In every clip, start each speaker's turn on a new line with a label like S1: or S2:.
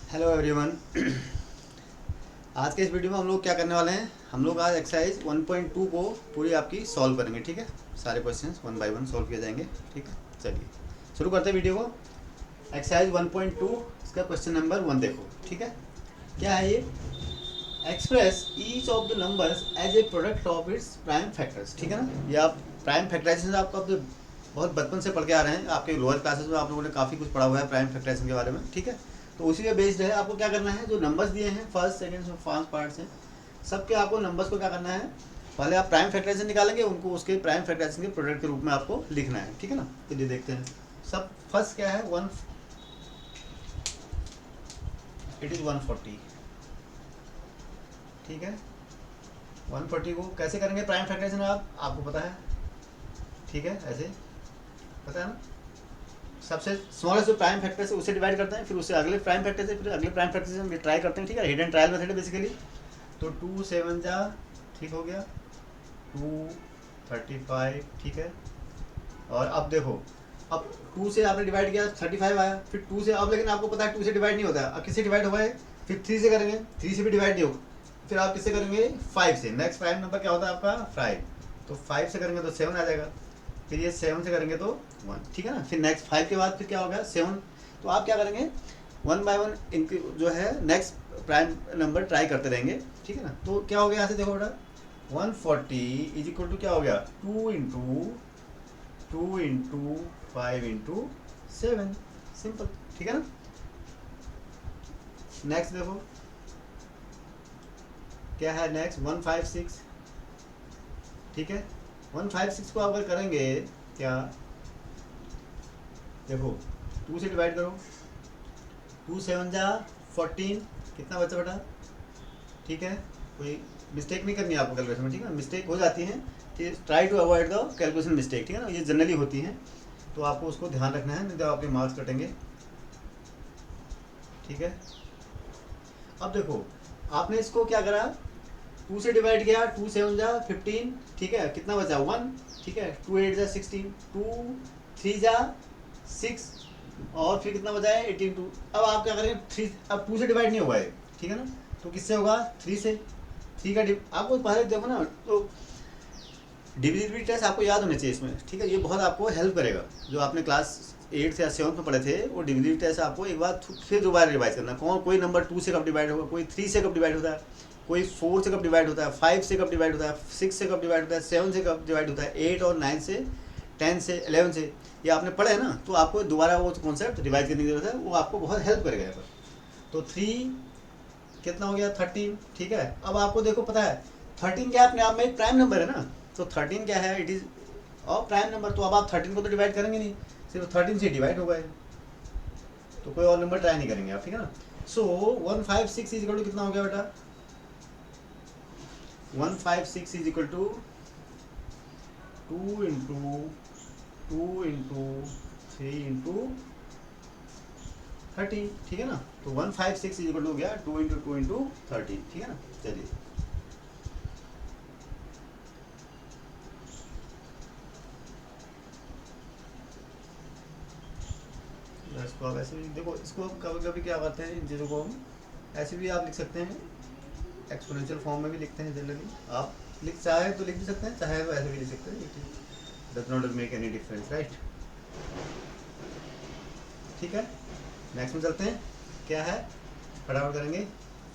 S1: Hello everyone. आज के इस वीडियो में हम लोग क्या करने वाले हैं, हम लोग आज एक्सरसाइज 1.2 को पूरी आपकी सॉल्व करेंगे। ठीक है, सारे questions one by one solve किए जाएंगे। ठीक है, चलिए शुरू करते हैं वीडियो को। एक्सरसाइज 1.2 इसका क्वेश्चन नंबर 1 देखो। ठीक है, क्या है ये? Express each of the numbers as a product of its prime factors. ठीक है ना, ये आप प्राइम फैक्टराइजेशन आपको अब बहुत बचपन से पढ़ के आ रहे हैं, आपके लोअर क्लासेस में आप लोगों ने काफ़ी कुछ पढ़ा हुआ है प्राइम फैक्टराइजेशन के बारे में। ठीक है, तो उसी पे बेस्ड है। आपको क्या करना है, जो नंबर्स दिए हैं फर्स्ट सेकंड से 5 पार्ट्स हैं, सबके आपको नंबर्स को क्या करना है, पहले आप प्राइम फैक्टराइजेशन निकालेंगे, उनको उसके प्राइम फैक्टराइजेशन के प्रोडक्ट के रूप में आपको लिखना है। ठीक है ना, चलिए देखते हैं। सब फर्स्ट क्या है, 1, इट इज़ 140। ठीक है, 140 को कैसे करेंगे प्राइम फैक्टराइजेशन, आपको पता है। ठीक है, ऐसे पता है ना, सबसे स्मॉलेस्ट जो प्राइम फैक्टर से उसे डिवाइड करते हैं, फिर उससे अगले प्राइम फैक्टर से, फिर अगले प्राइम फैक्टर से हम ट्राई करते हैं। ठीक है, हिडन ट्रायल मेथड है बेसिकली। तो 2 7 जा, ठीक हो गया, 235। ठीक है, और अब देखो, अब 2 से आपने डिवाइड किया 35 आया, फिर 2 से, अब लेकिन आपको पता है 2 से डिवाइड नहीं होता है, अब किससे डिवाइड हुआ है, फिर 3 से करेंगे, 3 से भी डिवाइड नहीं होगा, फिर आप किससे करेंगे, 5 से। नेक्स्ट प्राइम नंबर क्या होता है आपका, 5। तो 5 से करेंगे तो 7 आ जाएगा, फिर ये 7 से करेंगे तो 1। ठीक है ना, फिर नेक्स्ट 5 के बाद फिर क्या होगा, 7। तो आप क्या करेंगे, 1 बाय 1 इनकी जो है नेक्स्ट प्राइम नंबर ट्राई करते रहेंगे। ठीक है ना, तो क्या हो गया यहाँ से देखो बेटा, 140 इज इक्वल टू क्या हो गया, 2 इंटू 5 इंटू 7, सिंपल। ठीक है ना, नेक्स्ट देखो क्या है, नेक्स्ट 156। ठीक है, 156 को आप अगर करेंगे क्या, देखो 2 से डिवाइड करो, 2 7 जा 14, कितना बचा बेटा। ठीक है, कोई मिस्टेक नहीं करनी है आपको कैलकुलेशन में। ठीक है, मिस्टेक हो जाती है, try to avoid the calculation mistake. ठीक है ना, ये जनरली होती हैं, तो आपको उसको ध्यान रखना है, नहीं तो आपके मार्क्स कटेंगे। ठीक है, अब देखो आपने इसको क्या करा, 2 से डिवाइड किया, 2 7 जा 15। ठीक है, कितना बचा 1। ठीक है, 2 8 जा 16, 2 3 जा 6, और फिर कितना बचा है 18। 2 अब आप क्या करेंगे, 3, अब 2 से डिवाइड नहीं होगा ये। ठीक है ना, तो किससे होगा, 3 से। 3 का आपको पहले देखो ना, तो डिविजिबिलिटी टेस्ट आपको याद होना चाहिए इसमें। ठीक है, ये बहुत आपको हेल्प करेगा। जो आपने क्लास 8 या 7 में पढ़े थे, वो डिविजिबिलिटी टेस्ट आपको एक बार फिर दोबारा रिवाइज करना। कोई नंबर 2 से कब डिवाइड होगा, कोई 3 से कब डिवाइड होता है, कोई 4 से कब डिवाइड होता है, 5 से कब डिवाइड होता है, 6 से कब डिवाइड होता है, 7 से कब डिवाइड होता है, 8 और 9 से, 10 से, 11 से, ये आपने पढ़ा है ना, तो आपको दोबारा वो कॉन्सेप्ट रिवाइज करने की जरूरत है, वो आपको बहुत हेल्प करेगा यहाँ पर। तो 3 कितना हो गया, 13। ठीक है, अब आपको देखो पता है 13 क्या अपने आप में एक प्राइम नंबर है ना, तो 13 क्या है, इट इज़ और प्राइम नंबर। तो अब आप 13 को तो डिवाइड करेंगे नहीं, सिर्फ 13 से डिवाइड होगा, तो कोई और नंबर ट्राई नहीं करेंगे आप। ठीक है ना, सो 156 इज इक्वल टू कितना हो गया बेटा, 156 is equal to 2 into 3 into 30। ठीक है ना, तो 156 इज इक्वल टू हो गया 2 इंटू 30। ठीक है ना, चलिए इसको आप ऐसे भी देखो, इसको कभी कभी क्या करते हैं, इन चीज़ों को हम ऐसे भी आप लिख सकते हैं, एक्सपोनेंशियल फॉर्म में भी लिखते हैं जनरली। आप चाहे तो लिख भी सकते हैं, चाहे तो ऐसे भी लिख सकते हैं, it does not make any difference, right. ठीक है, नेक्स्ट में चलते हैं, क्या है, फटाफट करेंगे,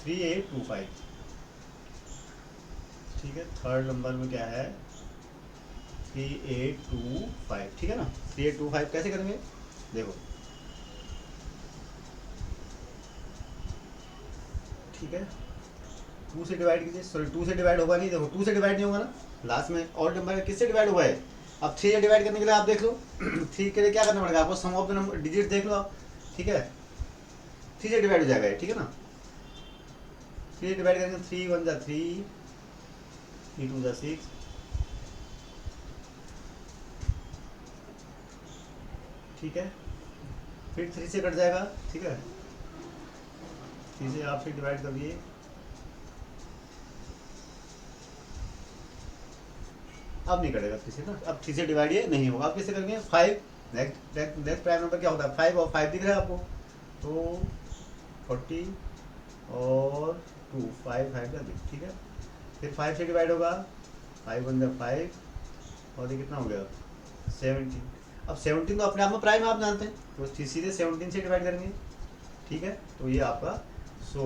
S1: 3825। ठीक है, थर्ड नंबर में क्या है, 3825। ठीक है ना, 3825 कैसे करेंगे, देखो। ठीक है, 2 से डिवाइड कीजिए, सॉरी 2 से डिवाइड होगा नहीं, देखो 2 से डिवाइड नहीं होगा ना, लास्ट में और नंबर किससे डिवाइड हुआ है। अब 3 से डिवाइड करने के लिए आप देख लो 3 के लिए क्या करना पड़ेगा आपको, सम ऑफ द नंबर डिजिट देख लो आप। ठीक है, 3 से डिवाइड हो जाएगा ये। ठीक है ना, 3 से डिवाइड करेंगे, 3 1 जा 3, 3 2 जा 6। ठीक है, फिर 3 से कट जाएगा। ठीक है, 3 से आप फिर डिवाइड कर दिए, अब नहीं कटेगा 3 से ना, अब 3 से डिवाइड ये नहीं होगा। आप किससे करेंगे, 5। नेक्स्ट प्राइम नंबर क्या होता है, 5, और 5 दिख रहा है आपको, तो 40 और 2 5 5 का 2, ठीक है। फिर 5 से डिवाइड होगा, 5 1 5 और ये कितना हो गया 17। अब 17 तो अपने आप में प्राइम आप जानते हैं, तो सीधे 17 से डिवाइड करेंगे, ठीक है। तो ये आपका so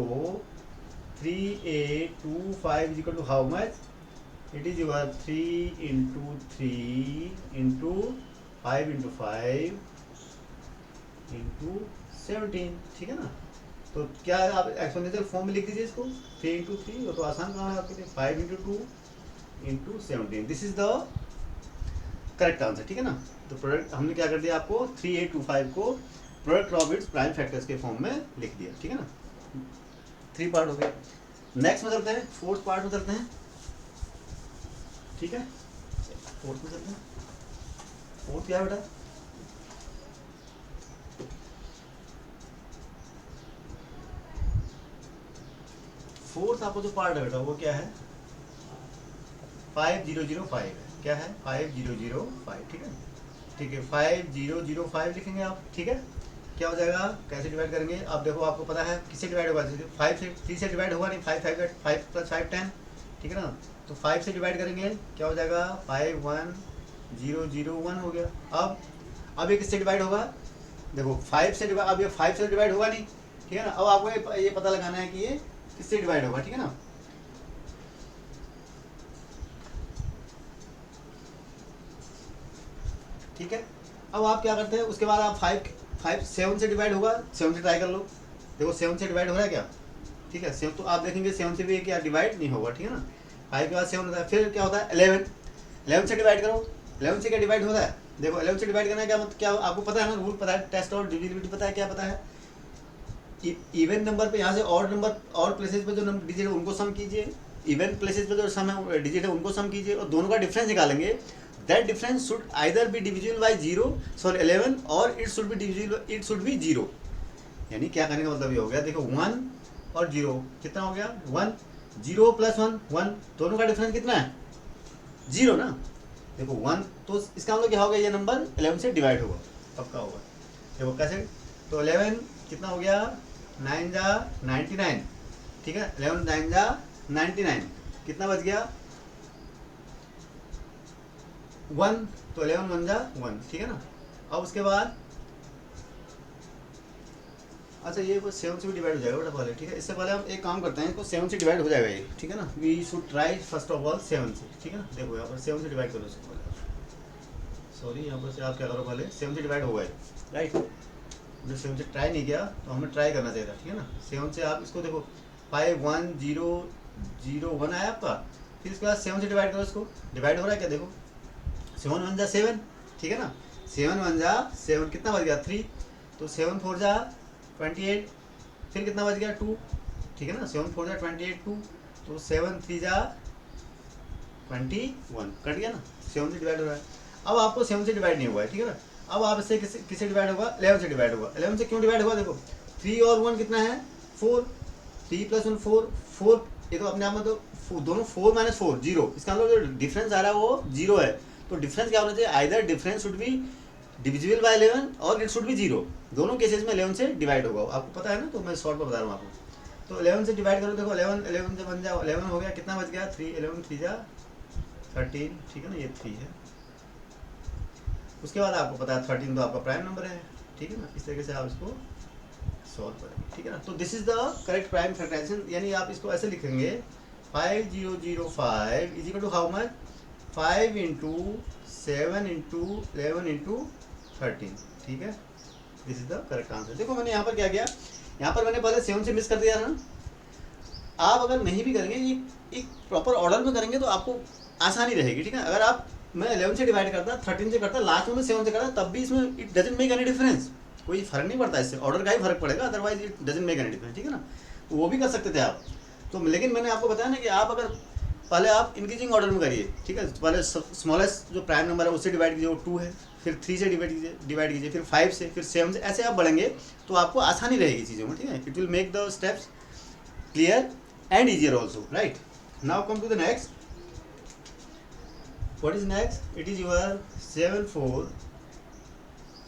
S1: 3825 is equal to how much, it is your 3 into 3 into 5 into 5 into 17, ठीक है ना। तो क्या आप एक्सपोनेंशियल फॉर्म में लिख दीजिए इसको, 3 इंटू 3, वो तो आसान काम है आपके लिए, 5 into 2 into 17, this is the correct answer, ठीक है ना। तो प्रोडक्ट हमने क्या कर दिया, आपको 3825 को product of its prime factors के फॉर्म में लिख दिया, ठीक है ना। 3 पार्ट हो गया। नेक्स्ट में चलते हैं, फोर्थ पार्ट में चलते हैं, ठीक है। फोर्थ में चलते हैं। फोर्थ क्या है बेटा, फोर्थ आपको जो पार्ट है बेटा वो क्या है, 5005 है, क्या है 5005, ठीक है। ठीक है 5005 लिखेंगे आप, ठीक है। क्या हो जाएगा, कैसे डिवाइड करेंगे आप देखो, आपको पता है किससे डिवाइड होगा, 5 से 3 से डिवाइड होगा नहीं, 5 प्लस 5 10, ठीक है ना। तो 5 से डिवाइड करेंगे, क्या हो जाएगा 51001 हो गया। अब ये किससे डिवाइड होगा, देखो 5 से डिवाइड, अब ये 5 से डिवाइड होगा नहीं, ठीक है ना। अब आपको ये पता लगाना है कि ये किससे डिवाइड होगा, ठीक है ना। ठीक है, अब आप क्या करते हैं, उसके बाद आप 7 से डिवाइड होगा, 7 से ट्राई कर लो, देखो 7 से डिवाइड हो रहा है क्या, ठीक है। 7 तो आप देखेंगे 7 से भी क्या डिवाइड नहीं होगा, ठीक है ना। 5 के बाद 7 होता है, फिर क्या होता है 11 से डिवाइड करो, 11 से क्या डिवाइड होता है, देखो 11 से डिवाइड करना है क्या, मतलब क्या आपको पता है ना, रूल पता है, टेस्ट और डिविजिबिलिटी पता है, क्या पता है, इवन नंबर पे यहाँ से और नंबर और प्लेसेस पे जो नंबर डिजिट है उनको सम कीजिए, इवन प्लेसेस पे जो सम है डिजिट है उनको सम कीजिए, और दोनों का डिफरेंस निकालेंगे। That difference should either be divisible by 0 sorry 11 और it should be divisible, it should be 0। यानी क्या करने का मतलब ये हो गया, देखो 1 और 0 कितना हो गया 1, 0 प्लस 1 1, दोनों का डिफरेंस कितना है 0 ना। देखो 1 तो इसका मतलब क्या होगा, ये नंबर 11 से डिवाइड होगा, पक्का होगा। देखो कैसे, तो 11 कितना हो गया 9 जा 99, ठीक है। 11 9 जा 99, कितना बच गया 1, तो 11 1 जा 1, ठीक है ना। अब उसके बाद अच्छा ये 7 से भी डिवाइड हो जाएगा बेटा पहले, ठीक है। इससे पहले हम एक काम करते हैं, इसको 7 से डिवाइड हो जाएगा ये, ठीक है ना। We should try first of all 7 से, ठीक है ना। देखो यहाँ पर 7 से डिवाइड करो इसको पहले, सॉरी यहाँ पर से आप क्या करो पहले 7 से डिवाइड हो गए, राइट। हमने 7 से ट्राई नहीं किया तो हमें ट्राई करना चाहिए था, ठीक है ना। 7 से आप इसको देखो 51001 आया आपका, फिर इसके बाद 7 से डिवाइड करो, इसको डिवाइड हो रहा है क्या, देखो 7 1 जा 7, ठीक है ना। 7 1 जा 7, कितना बच गया 3, तो 7 4 जा 28, फिर कितना बच गया 2, ठीक है ना। 7 4 जा 28 2, तो 7 3 जा 21, कट गया ना। 7 से डिवाइड हो रहा है, अब आपको 7 से डिवाइड नहीं हुआ है, ठीक है ना। अब आप इससे किससे डिवाइड होगा, 11 से डिवाइड होगा। 11 से क्यों डिवाइड हुआ, देखो 3 और 1 कितना है 4, 3 प्लस 1 4, ये तो अपने आप में तो दोनों 4 माइनस 4 0, इसका मतलब जो डिफरेंस आ रहा है वो 0 है। तो डिफरेंस क्या होना चाहिए, either difference should be divisible by 11 और इट शुड बी 0, दोनों केसेस में 11 से डिवाइड होगा, आपको पता है ना। तो मैं शॉर्ट में बता रहा हूँ आपको, तो 11 से डिवाइड करो, देखो 11 से बन जाओ 11 हो गया, कितना बच गया 3, 11 3 जा 13, ठीक है ना, ये 3 है। उसके बाद आपको पता है 13 तो आपका प्राइम नंबर है, ठीक है ना। इस तरीके से आप इसको सॉल्व करेंगे, ठीक है ना। तो this is the correct prime factorization, यानी आप इसको ऐसे लिखेंगे 5005 is equal to how much 5 into 7 into 11 into 13, ठीक है। This is the correct answer. देखो मैंने यहाँ पर क्या किया, यहाँ पर मैंने पहले 7 से मिस कर दिया ना। आप अगर नहीं भी करेंगे, ये एक प्रॉपर ऑर्डर में करेंगे तो आपको आसानी रहेगी, ठीक है। अगर आप मैं 11 से डिवाइड करता, 13 से करता, लास्ट में 7 से करता, तब भी इसमें it doesn't make any difference, कोई फर्क नहीं पड़ता, इससे ऑर्डर का ही फर्क पड़ेगा, otherwise it doesn't make any difference, ठीक है ना। तो वो भी कर सकते थे आप, तो लेकिन मैंने आपको बताया ना कि आप अगर पहले आप इंक्रीजिंग ऑर्डर में करिए, ठीक है। पहले स्मॉलेस्ट जो प्राइम नंबर है उससे डिवाइड कीजिए, वो 2 है, फिर 3 से डिवाइड कीजिए, फिर 5 से, फिर 7 से, ऐसे आप बढ़ेंगे तो आपको आसानी रहेगी चीज़ों में, ठीक है। It will make the steps clear and easier also, right? Now come to the next. What is next? It is your 7 4,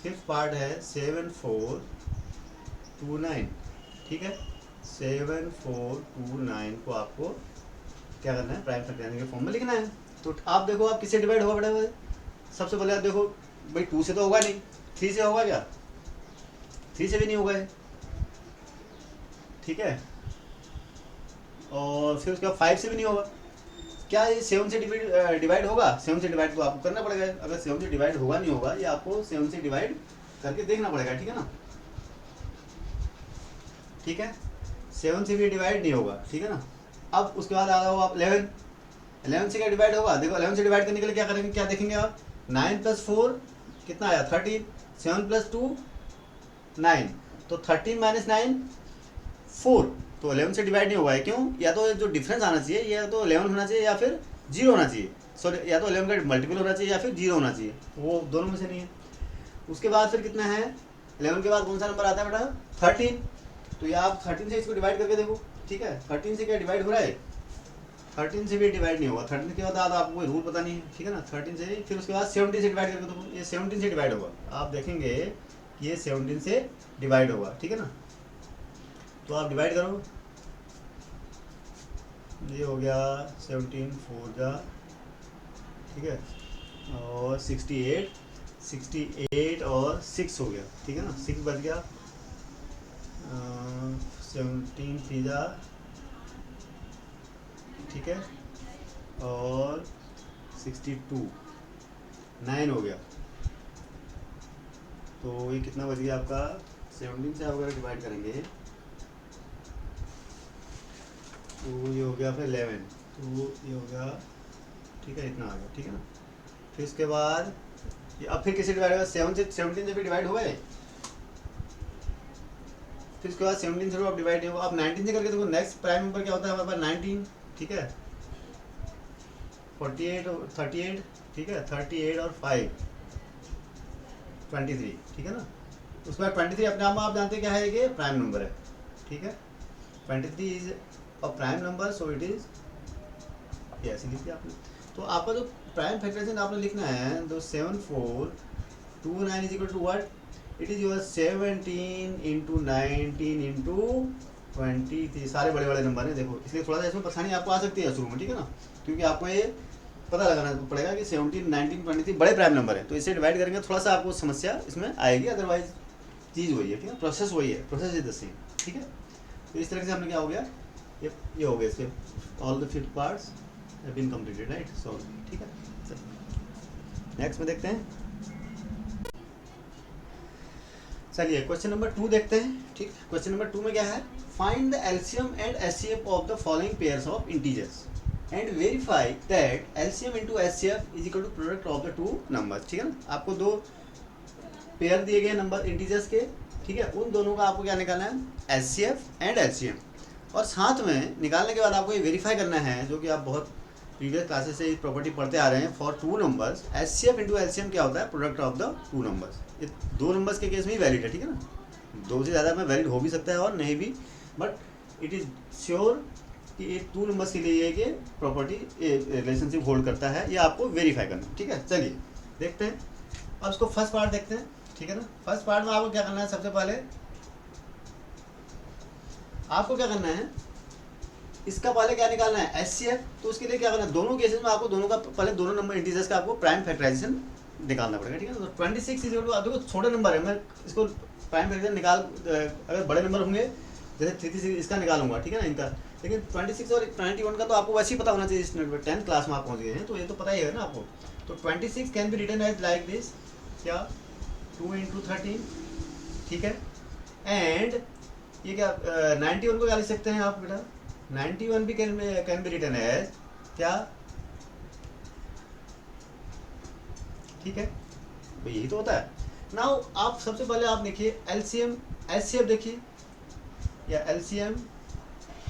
S1: fifth part है 7 4 2 9, ठीक है। 7429 को आपको क्या करना है, प्राइम फैक्टर के फॉर्म में लिखना है। तो आप देखो आप किससे डिवाइड होगा बेटा, सबसे पहले आप देखो भाई 2 से तो होगा नहीं, 3 से होगा क्या, 3 से भी नहीं होगा, ठीक है। और फिर उसके बाद 5 से भी नहीं होगा। क्या ये 7 से डिवाइड होगा, 7 से डिवाइड तो आपको करना पड़ेगा। अगर 7 से डिवाइड होगा नहीं होगा, ये आपको 7 से डिवाइड करके देखना पड़ेगा, ठीक है ना, ठीक है। 7 से भी डिवाइड नहीं होगा, ठीक है ना। अब उसके बाद आ जाओ आप 11 से क्या डिवाइड होगा, देखो 11 से डिवाइड करने के लिए क्या करेंगे, क्या देखेंगे आप, 9 + 4 कितना आया 13, 7 + 2 9, तो 13 - 9 4, तो 11 से डिवाइड नहीं होगा है, क्यों, या तो जो डिफरेंस आना चाहिए या तो 11 होना चाहिए या फिर 0 होना चाहिए, सॉरी या तो 11 का मल्टीपल होना चाहिए या फिर 0 होना चाहिए, वो दोनों में से नहीं है। उसके बाद फिर कितना है, 11 के बाद कौन सा नंबर आता है बेटा 13, तो ये आप 13 से इसको डिवाइड करके देखो, ठीक है। 13 से क्या डिवाइड हो रहा है, 13 से भी डिवाइड नहीं होगा, 13 के बाद आपको कोई रूल पता नहीं है, ठीक है ना, 13 से। फिर उसके बाद 17 से डिवाइड करके देखो, ये 17 से डिवाइड होगा, आप देखेंगे कि ये 17 से डिवाइड होगा, ठीक है ना। तो आप डिवाइड करो, ये हो गया 17 4 जा, ठीक है, और 68 और 6 हो गया, ठीक है ना, 6 बच गया, 17 3 जा, ठीक है, और 62 9 हो गया। तो ये कितना बच गया आपका, 17 से आप अगर डिवाइड करेंगे तो ये हो गया फिर 11, तो ये हो गया, ठीक है, इतना आ गया, ठीक है ना। फिर इसके बाद ये अब फिर किससे डिवाइड होगा, 17 से भी डिवाइड हो गए, फिर उसके बाद 17 से आप डिवाइड नहीं होगा। अब 19 से करके देखो, नेक्स्ट प्राइम नंबर क्या होता है हमारे पास 19, ठीक है, 48 और 38, ठीक है, 38 और 5 23, ठीक है ना। उसके बाद 23 अपने आप में आप जानते हैं क्या है, ये प्राइम नंबर है, ठीक है, 23 is a prime number, so it is, ये ऐसे लिख दिया आपने। तो आपका जो प्राइम फैक्टराइजेशन आपने लिखना है, तो 7429 is equal to what, it is your 17 × 19 × 23, सारे बड़े बड़े नंबर हैं देखो, इसलिए थोड़ा सा इसमें परेशानी आपको आ सकती है शुरू में, ठीक है ना, क्योंकि आपको ये पता लगाना पड़ेगा कि 17 19 23 बड़े प्राइम नंबर है, तो इसे डिवाइड करेंगे थोड़ा सा आपको समस्या इसमें आएगी, अदरवाइज चीज़ वही है, ठीक है, प्रोसेस वही है, प्रोसेस इज द सेम, ठीक है। तो इस तरह से हमने क्या हो गया, ये हो गया इसके all the 5 parts have been completed, right, solve, ठीक है। नेक्स्ट में देखते हैं, चलिए क्वेश्चन नंबर 2 देखते हैं, ठीक। क्वेश्चन नंबर 2 में क्या है, find the LCM and HCF of the following pairs of integers and verify that LCM into HCF is equal to product of the two numbers, ठीक है ना। आपको दो पेयर दिए गए नंबर इंटीजर्स के, ठीक है, उन दोनों का आपको क्या निकालना है, एचसीएफ एंड एलसीएम, और साथ में निकालने के बाद आपको ये वेरीफाई करना है, जो कि आप बहुत प्रीवियस क्लासेस से इस प्रॉपर्टी पढ़ते आ रहे हैं, for two numbers HCF into LCM क्या होता है, product of the two numbers. ये दो नंबर्स के केस में ही वैलिड है, ठीक है ना, दो से ज़्यादा में वैलिड हो भी सकता है और नहीं भी, बट इट इज़ श्योर कि ये टू नंबर्स के लिए ये कि प्रॉपर्टी रिलेशनशिप होल्ड करता है, ये आपको वेरीफाई करना, ठीक है। चलिए देखते हैं, अब इसको फर्स्ट पार्ट देखते हैं, ठीक है ना। फर्स्ट पार्ट में आपको क्या करना है, सबसे पहले आपको क्या करना है, इसका पहले क्या निकालना है, एचसीएफ, तो उसके लिए क्या करना है, दोनों केसेस में आपको दोनों का पहले दोनों नंबर इंटीजर्स का आपको प्राइम फैक्टराइजेशन निकालना पड़ेगा, ठीक है ना। तो 26 इज इक्वल टू, देखो छोटे नंबर है, मैं इसको प्राइम फैक्टराइजेशन निकाल, अगर बड़े नंबर होंगे जैसे 36 इसका निकालूंगा, ठीक है ना, इनका, लेकिन 26 और 91 का तो आपको वैसे ही पता होना चाहिए, इस 10th क्लास में आप पहुँच गए हैं तो ये तो पता ही है ना आपको। तो 26 can be written as like this, क्या 2 × 13, ठीक है, एंड ये क्या 91 को क्या लिख सकते हैं आप बेटा, 91 भी कैन बी रिटन एज क्या, ठीक है, तो यही तो होता है। नाउ आप सबसे पहले आप देखिए एलसीएम एचसीएफ देखिए, या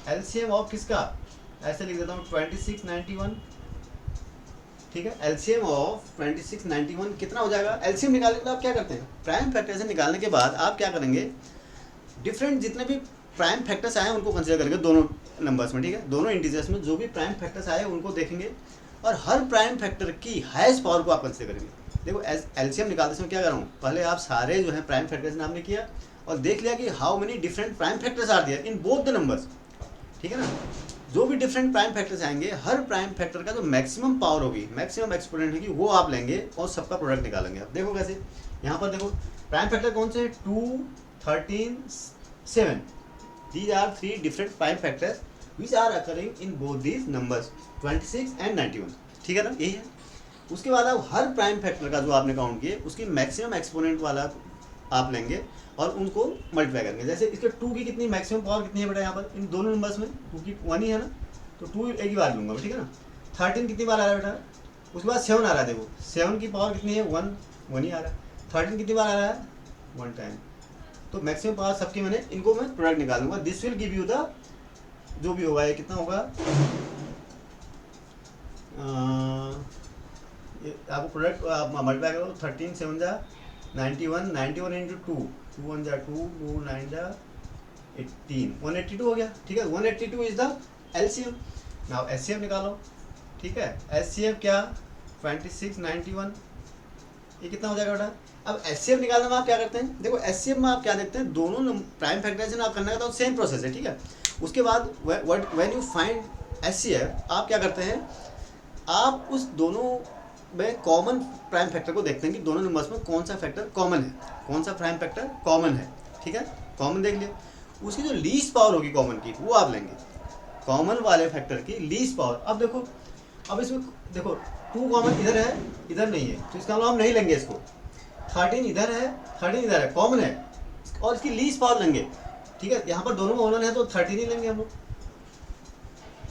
S1: एलसीएम ऑफ किसका, ऐसे लिख देता हूँ 26 91, ठीक है, एलसीएम ऑफ 26 91 कितना हो जाएगा। एलसीएम निकालने के बाद आप क्या करते हैं, प्राइम फैक्टराइजेशन निकालने के बाद आप क्या करेंगे, डिफरेंट जितने भी प्राइम फैक्टर्स आए उनको कंसीडर करेंगे दोनों नंबर्स में, ठीक है, दोनों इंटीजर्स में जो भी प्राइम फैक्टर्स आए उनको देखेंगे और हर प्राइम फैक्टर की हाईएस्ट पावर को आप कंसीडर करेंगे। देखो एलसीएम निकालते समय क्या कर रहा हूँ, पहले आप सारे जो है प्राइम फैक्टर्स ने आपने किया और देख लिया कि how many different prime factors are there in both the numbers, ठीक है ना। जो भी डिफरेंट प्राइम फैक्टर्स आएंगे, हर प्राइम फैक्टर का जो मैक्सिमम पावर होगी, मैक्सिमम एक्सपोनेंट होगी, वो आप लेंगे और सबका प्रोडक्ट निकालेंगे। अब देखो कैसे, यहाँ पर देखो प्राइम फैक्टर कौन से, 2, 13, 7, these are 3 different prime factors which are occurring in both these numbers 26 and 91, ठीक है ना, यही है। उसके बाद आप हर प्राइम फैक्टर का जो आपने काउंट किए उसकी मैक्सिमम एक्सपोनेंट वाला आप लेंगे और उनको मल्टीप्लाई करेंगे। जैसे इसके 2 की कितनी मैक्सिमम पावर कितनी है बेटा, यहाँ पर इन दोनों नंबर्स में 2 की 1 ही है ना, तो 2 एक ही बार लूँगा, ठीक है ना। 13 कितनी बार आ रहा है बेटा, उसके बाद 7 आ रहा है, देखो 7 की पावर कितनी है, 1 ही आ रहा है। 13 कितनी बार आ रहा है, 1 टाइम। तो मैक्सिमम पावर सबकी मैंने इनको मैं प्रोडक्ट निकाल दूंगा। This will give you the, जो भी होगा ये कितना होगा, आपको प्रोडक्ट मल्टीप्लाई करो, 13 7 जा 91, 91 इंटू 2, 2 1 जा 2, 2 9 जा 18, 182 हो गया, ठीक है। 182 is the LCM. Now HCF निकालो, ठीक है। एचसीएफ क्या, 26 91, ये कितना हो जाएगा बेटा। अब एचसीएफ निकालने में आप क्या करते हैं, देखो एचसीएफ में आप क्या देखते हैं, दोनों प्राइम फैक्टराइजेशन आप करने का तो सेम प्रोसेस है, ठीक है। उसके बाद व्हेन यू फाइंड एचसीएफ, आप क्या करते हैं, आप उस दोनों में कॉमन प्राइम फैक्टर को देखते हैं कि दोनों नंबर्स में कौन सा फैक्टर कॉमन है, कौन सा प्राइम फैक्टर कॉमन है, ठीक है। कॉमन देख लिया, उसकी जो लीस्ट पावर होगी कॉमन की वो आप लेंगे, कॉमन वाले फैक्टर की लीस्ट पावर। अब देखो, अब इसमें देखो 2 कॉमन इधर है, इधर नहीं है, तो इसका मतलब हम नहीं लेंगे इसको। 13 इधर है, 13 इधर है, कॉमन है, और इसकी लीस्ट पावर लेंगे, ठीक है। यहाँ पर दोनों में कॉमन है तो 13 ही लेंगे हम लोग,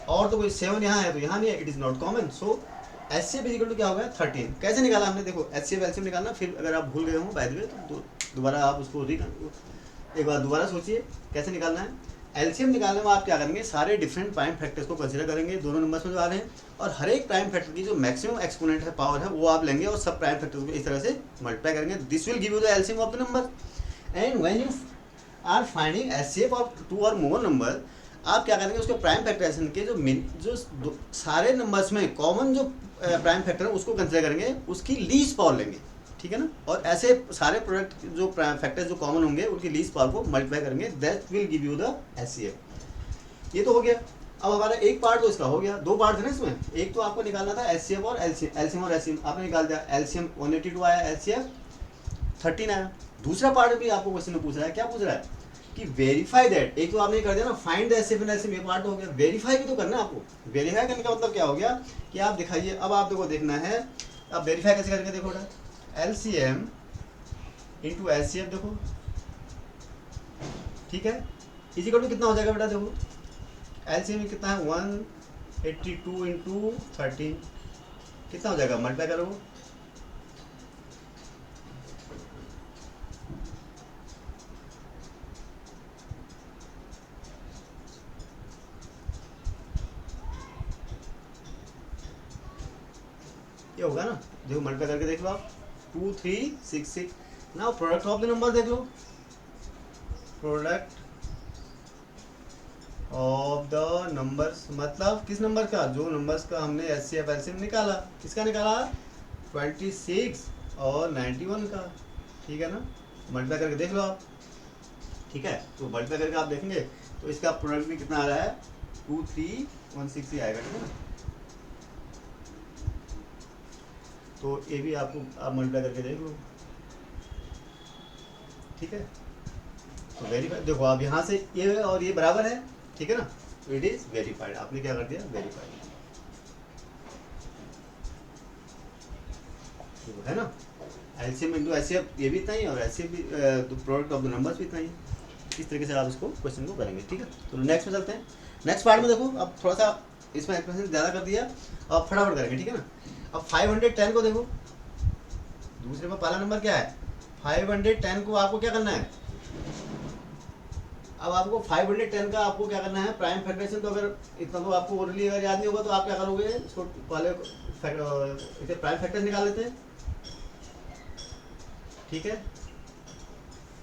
S1: और तो कोई 7 यहाँ है तो यहाँ नहीं है, it is not common. So HCF equal to क्या हो गया, 13। कैसे निकाला हमने, देखो एचसीएफ एलसीएम निकालना, फिर अगर आप भूल गए हो बाय द वे तो दोबारा आप उसको एक बार दोबारा सोचिए कैसे निकालना है। एलसीएम निकालने में आप क्या करेंगे, सारे डिफरेंट प्राइम फैक्टर्स को कंसीडर करेंगे, दोनों नंबर्स में जो आ रहे हैं, और हर एक प्राइम फैक्टर की जो मैक्सिमम एक्सपोनेंट है, पावर है, वो आप लेंगे और सब प्राइम फैक्टर्स को इस तरह से मल्टीप्लाई करेंगे। This will give you the LCM of the number. And when you are finding HCF of 2 और मोर नंबर, आप क्या करेंगे, उसके प्राइम फैक्टराइजेशन के जो सारे नंबर्स में कॉमन जो प्राइम फैक्टर है उसको कंसीडर करेंगे, उसकी लीस्ट पावर लेंगे, ठीक है ना। और ऐसे सारे प्रोडक्ट जो फैक्टर्स जो कॉमन होंगे उनकी लीस्ट पावर को मल्टीप्लाई करेंगे, that will give you the HCF. ये तो हो गया। अब हमारा एक पार्ट तो इसका हो गया, 2 पार्ट थे ना इसमें, एक तो आपको निकालना था एचसीएफ और एलसीएम और एचसीएम, आपने निकाल दिया। एलसीएम 182 आया, एचसीएफ 13 आया। दूसरा पार्ट भी आपको क्वेश्चन में पूछ रहा है, क्या पूछ रहा है कि वेरीफाई दैट, एक तो आपने कर दिया ना find the HCF and LCM, ये पार्ट हो गया। वेरीफाई भी तो करना है आपको। वेरीफाई करने का मतलब क्या हो गया कि आप दिखाइए, अब आप देखो देखना है, अब वेरीफाई कैसे करेंगे, देखो बेटा एलसीएम इंटू एचसीएफ, देखो ठीक है, इजिकल टू कितना हो जाएगा बेटा, देखो एलसीएम कितना है 182 इंटू 13, कितना हो जाएगा, मल्टीप्लाई करो, ये होगा ना, देखो मल्टीप्लाई करके देख लो आप, 2366। Now product of the number देख लो, प्रोडक्ट ऑफ द नंबर्स मतलब किस नंबर का, जो नंबर्स का हमने एचसीएफ एलसीएम निकाला, किसका निकाला, 26 और 91 का, ठीक है ना। मल्टीप्लाई करके देख लो आप, ठीक है। तो मल्टीप्लाई करके आप देखेंगे तो इसका प्रोडक्ट भी कितना आ रहा है, 2316 ही आएगा, ठीक है ना। तो ये भी आपको आप मल्टीप्लाई करके देख लो, ठीक है। तो वेरीफाई देखो, आप यहाँ से ये और ये बराबर है, ठीक है ना, तो इट इज वेरीफाइड। आपने क्या कर दिया, वेरीफाइड, तो है ना। एलसीएम इंटू एचसीएफ ये भी इतना ही, और एचसीएफ भी प्रोडक्ट ऑफ द नंबर्स भी इतना ही। इस तरीके से आप इसको क्वेश्चन को करेंगे, ठीक है। तो नेक्स्ट में चलते हैं। नेक्स्ट पार्ट में देखो, अब थोड़ा सा इसमें एक्सप्लेनेशन ज़्यादा कर दिया, अब फटाफट करेंगे, ठीक है ना। अब 510 को देखो, दूसरे में पहला नंबर क्या है, 510 को आपको क्या करना है, अब आपको 510 का आपको क्या करना है, प्राइम फैक्टराइजेशन। तो अगर इतना तो आपको ओरली अगर याद नहीं होगा तो आप क्या करोगे, इसको पहले इसे प्राइम फैक्टर्स निकाल लेते हैं, ठीक है,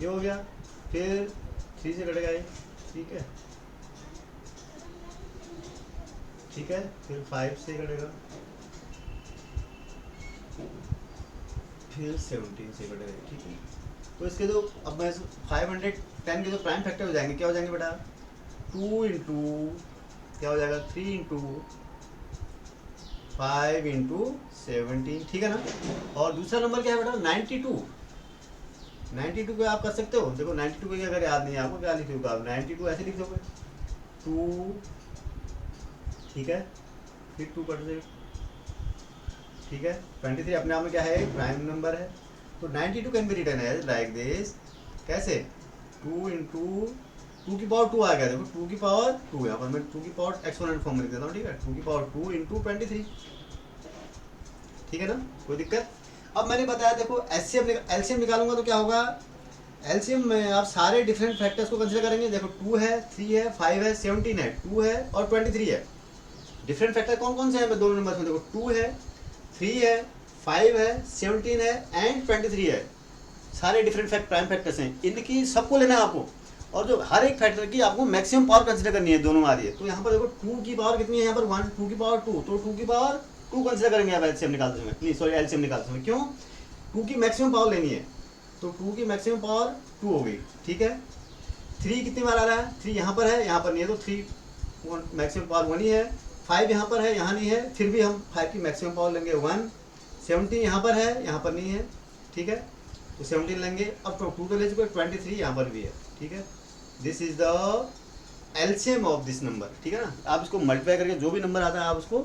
S1: ये हो गया। फिर 3 से कटेगा ये, ठीक है, ठीक है। फिर 5 से कटेगा, फिर 17 से कटेगा, ठीक है। तो इसके जो अब मैं 510 के जो प्राइम फैक्टर हो जाएंगे, क्या हो जाएंगे बेटा, 2 इंटू क्या हो जाएगा, 3 इंटू 5 इंटू 17, ठीक है ना। और दूसरा नंबर क्या है बेटा, 92। 92 को आप कर सकते हो, देखो 92 को अगर याद नहीं है आपको, क्या लिखोगे आप, 92 ऐसे लिख दोगे 2, ठीक है, फिर 2 कट जाएगा, ठीक है। 23 अपने आप में क्या है, प्राइम नंबर है। तो 92 can be written as like this, कैसे, 2 इंटू 2 की पावर 2 आ गया, देखो 2 की पावर 2, यहाँ पर मैं 2 की पावर एक्सपोनेंट फॉर्म में लिख देता हूँ, ठीक है, 2 की पावर 2 इंटू 23, ठीक है ना, कोई दिक्कत। अब मैंने बताया देखो एलसीएम निकालूंगा तो क्या होगा, एलसीएम में आप सारे डिफरेंट फैक्टर्स को कंसिडर करेंगे, देखो 2 है, 3 है, 5 है, 17 है, 2 है और 23 है। डिफरेंट फैक्टर कौन कौन से हैं दोनों नंबर्स में, देखो 2 है, 3 है, 5 है, 17 है एंड 23 है। सारे डिफरेंट प्राइम फैक्टर्स हैं, इनकी सबको लेना है आपको, और जो हर एक फैक्टर की आपको मैक्सिमम पावर कंसिडर करनी है, दोनों आ रही है। तो यहाँ पर देखो 2 की पावर कितनी है, यहाँ पर 1, 2 की पावर 2, तो 2 की पावर 2 कंसिडर करेंगे आप एलसीएम निकालते समय, नहीं सॉरी एलसीएम निकालते समय, क्यों, 2 की मैक्सिमम पावर लेनी है, तो 2 की मैक्सिमम पावर 2 हो गई, ठीक है। 3 कितनी बार आ रहा है, 3 यहाँ पर है, यहाँ पर नहीं है, तो 3 मैक्सिमम पावर 1 ही है। 5 यहाँ पर है, यहाँ नहीं है, फिर भी हम 5 की मैक्सिमम पावर लेंगे 1। 17 यहाँ पर है, यहाँ पर नहीं है, ठीक है, तो 17 लेंगे। अब 2 तो ले चुके, 23 यहाँ पर भी है, ठीक है। This is the LCM of this number, ठीक है ना। आप इसको मल्टीप्लाई करके जो भी नंबर आता है आप उसको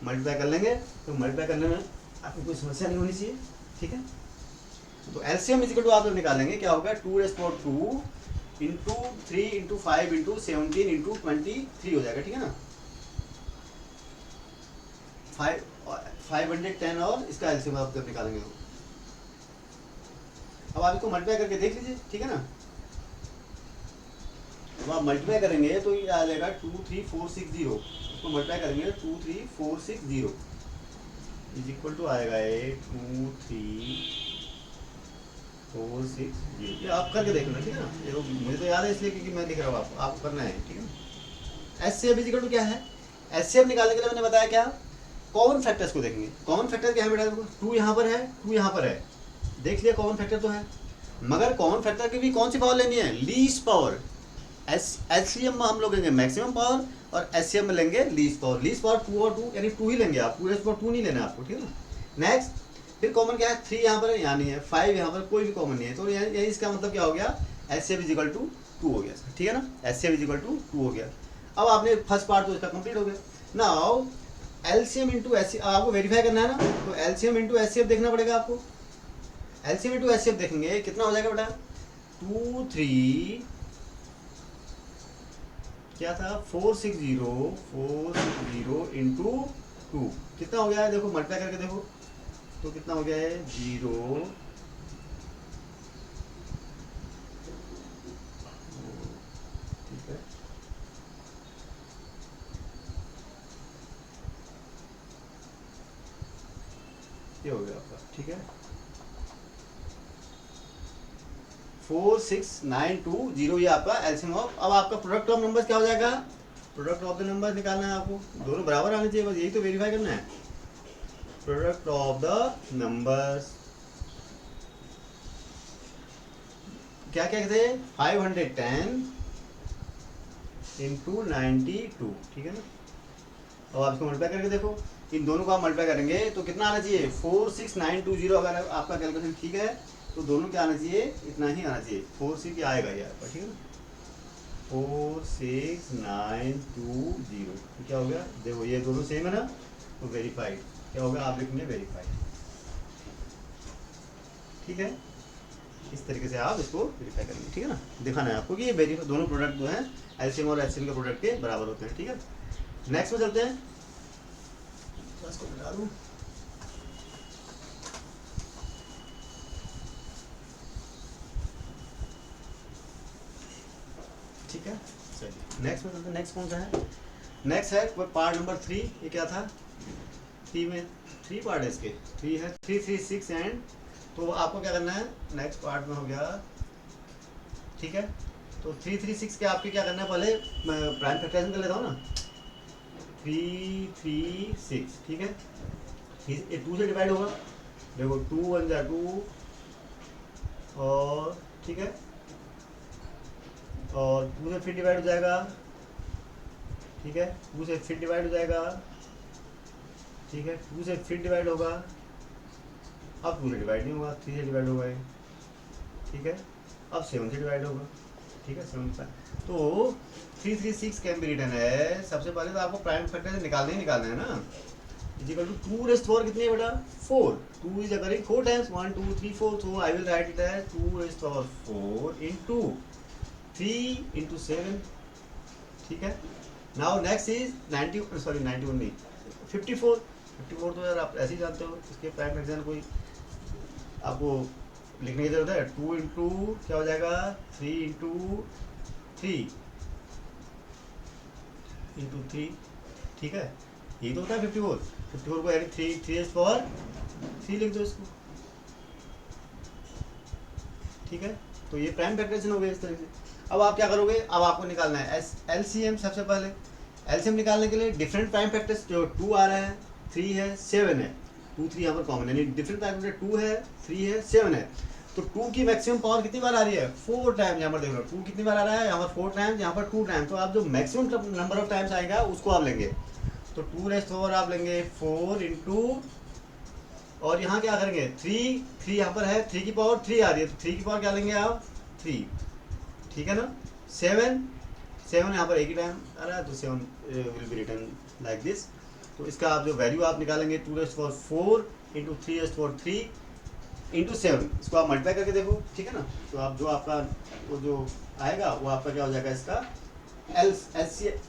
S1: मल्टीप्लाई कर लेंगे, तो मल्टीप्लाई करने में आपको कोई समस्या नहीं होनी चाहिए, ठीक है। तो एलसीएम इज इक्वल टू आप लोग निकालेंगे, क्या होगा, 2^2 इंटू 3 इंटू 5 इंटू 17 इंटू 23 हो जाएगा, ठीक है ना। 510 और इसका एलसीएम आप जब निकालेंगे। अब आप इसको मल्टीप्लाई करके देख लीजिए, ठीक है ना। अब आप मल्टीप्लाई करेंगे तो ये आ जाएगा 23460, इसको मल्टीप्लाई करेंगे 23460 इज इक्वल टू आएगा ये 23460। ये आप करके देखना, ठीक है ना, ये तो मुझे तो याद है इसलिए क्योंकि मैं लिख रहा हूँ, आपको करना है, ठीक है ना। एचसीएफ इज इक्वल टू क्या है, एचसीएफ निकालने के लिए मैंने बताया क्या, कॉमन फैक्टर्स को देखेंगे। कॉमन फैक्टर क्या है बेटा, 2 यहाँ पर है, 2 यहाँ पर है, देख लिया कॉमन फैक्टर तो है, मगर कॉमन फैक्टर की भी कौन सी पावर लेनी है, लीस्ट पावर। एचसीएम में हम लोग लेंगे मैक्सिमम पावर और एचसीएम में लेंगे लीस्ट पावर। लीस्ट पावर 2 और 2 यानी 2 ही लेंगे आप, 2^2 नहीं लेना आपको, ठीक है ना। नेक्स्ट फिर कॉमन क्या है, 3 यहाँ पर है, यहाँ नहीं है, 5 यहाँ पर कोई भी कॉमन नहीं है, तो यही इसका मतलब क्या हो गया, एचसीएफ इज इक्वल टू 2 हो गया, ठीक है ना, एचसीएफ इज इक्वल टू 2 हो गया। अब आपने फर्स्ट पार्ट तो इसका कंप्लीट हो गया। नाउ एलसीएम इंटू एचसीएफ आपको वेरीफाई करना है ना, तो एलसीएम इंटू एचसीएफ देखना पड़ेगा आपको। एलसीएम इंटू एचसीएफ देखेंगे कितना हो जाएगा बेटा, 2 3 क्या था 460 इंटू 2 कितना हो गया है, देखो मल्टीप्लाई करके देखो तो कितना हो गया है, 0 ठीक है, ये हो गया आपका, ठीक है, 46920 ये आपका एलसीएम ऑफ। अब आपका प्रोडक्ट ऑफ नंबर्स क्या हो जाएगा, प्रोडक्ट ऑफ द नंबर निकालना है आपको, दोनों बराबर आने चाहिए, बस यही तो वेरीफाई करना है। प्रोडक्ट ऑफ द नंबर्स क्या क्या थे, 510 इंटू 92, ठीक है ना। अब आप इसको मल्टीप्लाई करके देखो, इन दोनों को आप मल्टीप्लाई करेंगे तो कितना आना चाहिए, 46920। अगर आपका कैलकुलेशन ठीक है तो दोनों क्या आना चाहिए, इतना ही आना चाहिए, 4 की आएगा ये आपका, ठीक है ना, 46920 तो क्या हो गया, देखो ये दोनों सेम है ना, तो वेरीफाइड क्या होगा, आप लिखेंगे वेरीफाइड, ठीक है। इस तरीके से आप इसको वेरीफाई करेंगे, ठीक है ना, दिखाना है आपको कि ये वेरीफाई दोनों प्रोडक्ट जो हैं एलसीएम और एचसीएम के प्रोडक्ट के बराबर होते हैं, ठीक है। नेक्स्ट में चलते हैं, इसको मिटा दूं, ठीक है, चलिए नेक्स्ट में चलते हैं। नेक्स्ट कौन सा है, नेक्स्ट है पार्ट नंबर 3। ये क्या था, 3 में 3 पार्ट है इसके, 3 है, 3 3 6 एंड, तो आपको क्या करना है, नेक्स्ट पार्ट में हो गया, ठीक है। तो 3 3 6 के आपके क्या करना है, पहले मैं प्राइम फैक्टराइजेशन कर लेता हूँ ना, 3 3 6, ठीक है, ये 2 से डिवाइड होगा, देखो 2 1 जा 2 और ठीक है, और 2 से फिर डिवाइड हो जाएगा, ठीक है, 2 से फिर डिवाइड हो जाएगा, ठीक है, 2 से फिर डिवाइड होगा, अब 2 से डिवाइड नहीं होगा, 3 से डिवाइड होगा ये, ठीक है, अब 7 से डिवाइड होगा, ठीक है, 7 पर। तो 336 कैन बी रिटर्न है। सबसे पहले तो आपको प्राइम फैक्टर से निकालना ही निकालना है ना। इजिकल टू 2 रेस्ट 4 कितनी है बेटा 4, 2 is occurring 4 times 1 2 3 4, so I will write it as 2 raised 4 into 3 into 7, ठीक है। नाउ नेक्स्ट इज 90, सॉरी 91 नहीं 54, 54 तो यार आप ऐसे ही जानते हो, इसके प्राइम फैक्टर कोई आपको लिखने की जरूरत है। 2 इंटू क्या हो जाएगा 3 इंटू 3 इंटू 3, ठीक है, यही तो होता है 54। 54 को यानी 3 फॉर 3 लिख दो इसको, ठीक है। तो ये प्राइम फैक्टराइजेशन हो गया इस तरह से। अब आप क्या करोगे, अब आपको निकालना है एलसीएम। सबसे पहले एलसीएम निकालने के लिए डिफरेंट प्राइम फैक्टर्स, जो 2 आ रहा है, 3 है, 7 है, 2 3 यहाँ पर कॉमन है, डिफरेंट प्राइम फैक्टर 2 है, 3 है, 7 है। तो 2 की मैक्सिमम पावर कितनी बार आ रही है 4 टाइम्स। यहाँ पर देख लो 2 कितनी बार आ रहा है, यहाँ पर 4 टाइम्स, यहाँ पर 2 टाइम्स। तो आप जो मैक्सिमम नंबर ऑफ टाइम्स आएगा उसको आप लेंगे। तो 2 रेस्ट 4 आप लेंगे 4 इंटू, और यहाँ क्या करेंगे 3 यहाँ पर है, 3 की पावर 3 आ रही है, तो 3 की पावर क्या लेंगे आप 3, ठीक है ना। 7 यहाँ पर एक ही टाइम आ रहा है, तो 7 will be return like this. तो इसका आप जो वैल्यू आप निकालेंगे 2 रेस्ट 4 इंटू 3 रेस्ट 3 इंटू 7, इसको आप मल्टीप्लाई करके देखो, ठीक है ना। तो आप जो आपका वो जो आएगा वो आपका क्या हो जाएगा, इसका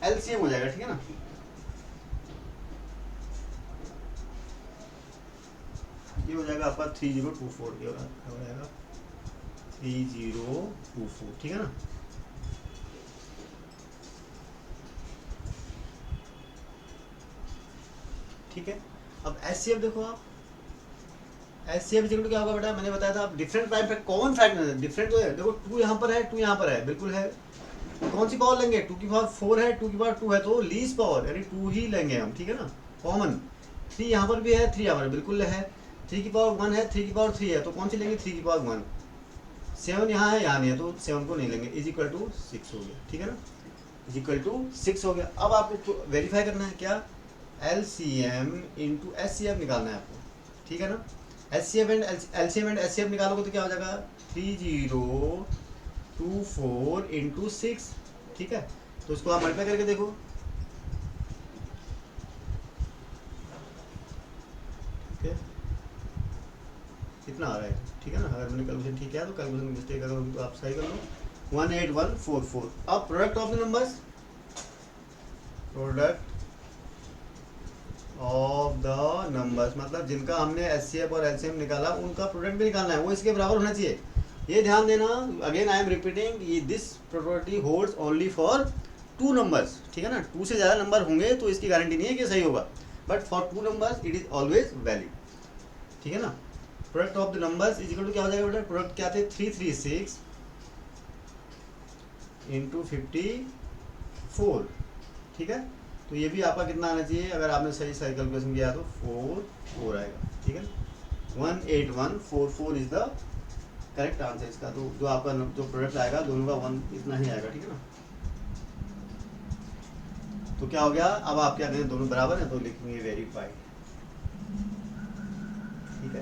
S1: एलसीएम हो जाएगा, ठीक है ना। ये हो जाएगा आपका 3024, ये हो जाएगा 3024, ठीक है ना। ठीक है, अब एचसीएफ देखो आप, एचसीएफ क्या होगा बेटा, मैंने बताया था आप different prime factor, common factor different तो है। देखो 2 यहाँ पर है, 2 यहाँ पर है, बिल्कुल है। कौन सी पावर लेंगे, 2 की पावर 4 है, 2 की पावर 2 है, तो लीस्ट पावर यानी 2 ही लेंगे हम, ठीक है ना, कॉमन। 3 यहाँ पर भी है, 3 यहाँ पर बिल्कुल है, 3 की पावर 1 है, 3 की पावर 3 है, तो कौन सी लेंगे 3 की पावर 1। 7 यहाँ है, यहाँ नहीं है, तो 7 को नहीं लेंगे। इज इक्वल टू 6 हो गया, ठीक है ना, इज इक्वल टू 6 हो गया। अब आपको वेरीफाई करना है क्या, एलसीएम इंटू एचसीएफ निकालना है आपको, ठीक है ना। HCF and LCM and HCF निकालोगे तो क्या हो जाएगा 3024 इंटू 6, ठीक है। तो उसको आप मल्टीप्लाई करके देखो, ठीक है, कितना आ रहा है, ठीक है ना। अगर मैंने कैलकुलेशन ठीक किया तो कैलकुलेशन में मिस्टेक अगर होगी तो आप सही कर लो। 18144। अब product of the numbers, product of the numbers मतलब जिनका हमने एचसीएफ और एलसीएम निकाला उनका प्रोडक्ट भी निकालना है, वो इसके बराबर होना चाहिए। ये ध्यान देना, again I am repeating, this property holds only for 2 numbers, ठीक है ना। 2 से ज़्यादा नंबर होंगे तो इसकी गारंटी नहीं है कि सही होगा, but for 2 numbers it is always valid, ठीक है ना। Product of the numbers is equal to क्या हो जाएगा बेटा, प्रोडक्ट क्या थे 336 इंटू 54, ठीक है। तो ये भी आपका कितना आना चाहिए, अगर आपने सही सही कैलकुलेशन किया तो 4 आएगा, ठीक है। 18144 इज द करेक्ट आंसर इसका। तो जो आपका जो प्रोडक्ट आएगा दोनों का 1 इतना ही आएगा, ठीक है ना। तो क्या हो गया, अब आप क्या करें, दोनों बराबर हैं तो लिखेंगे वेरीफाइड, ठीक है,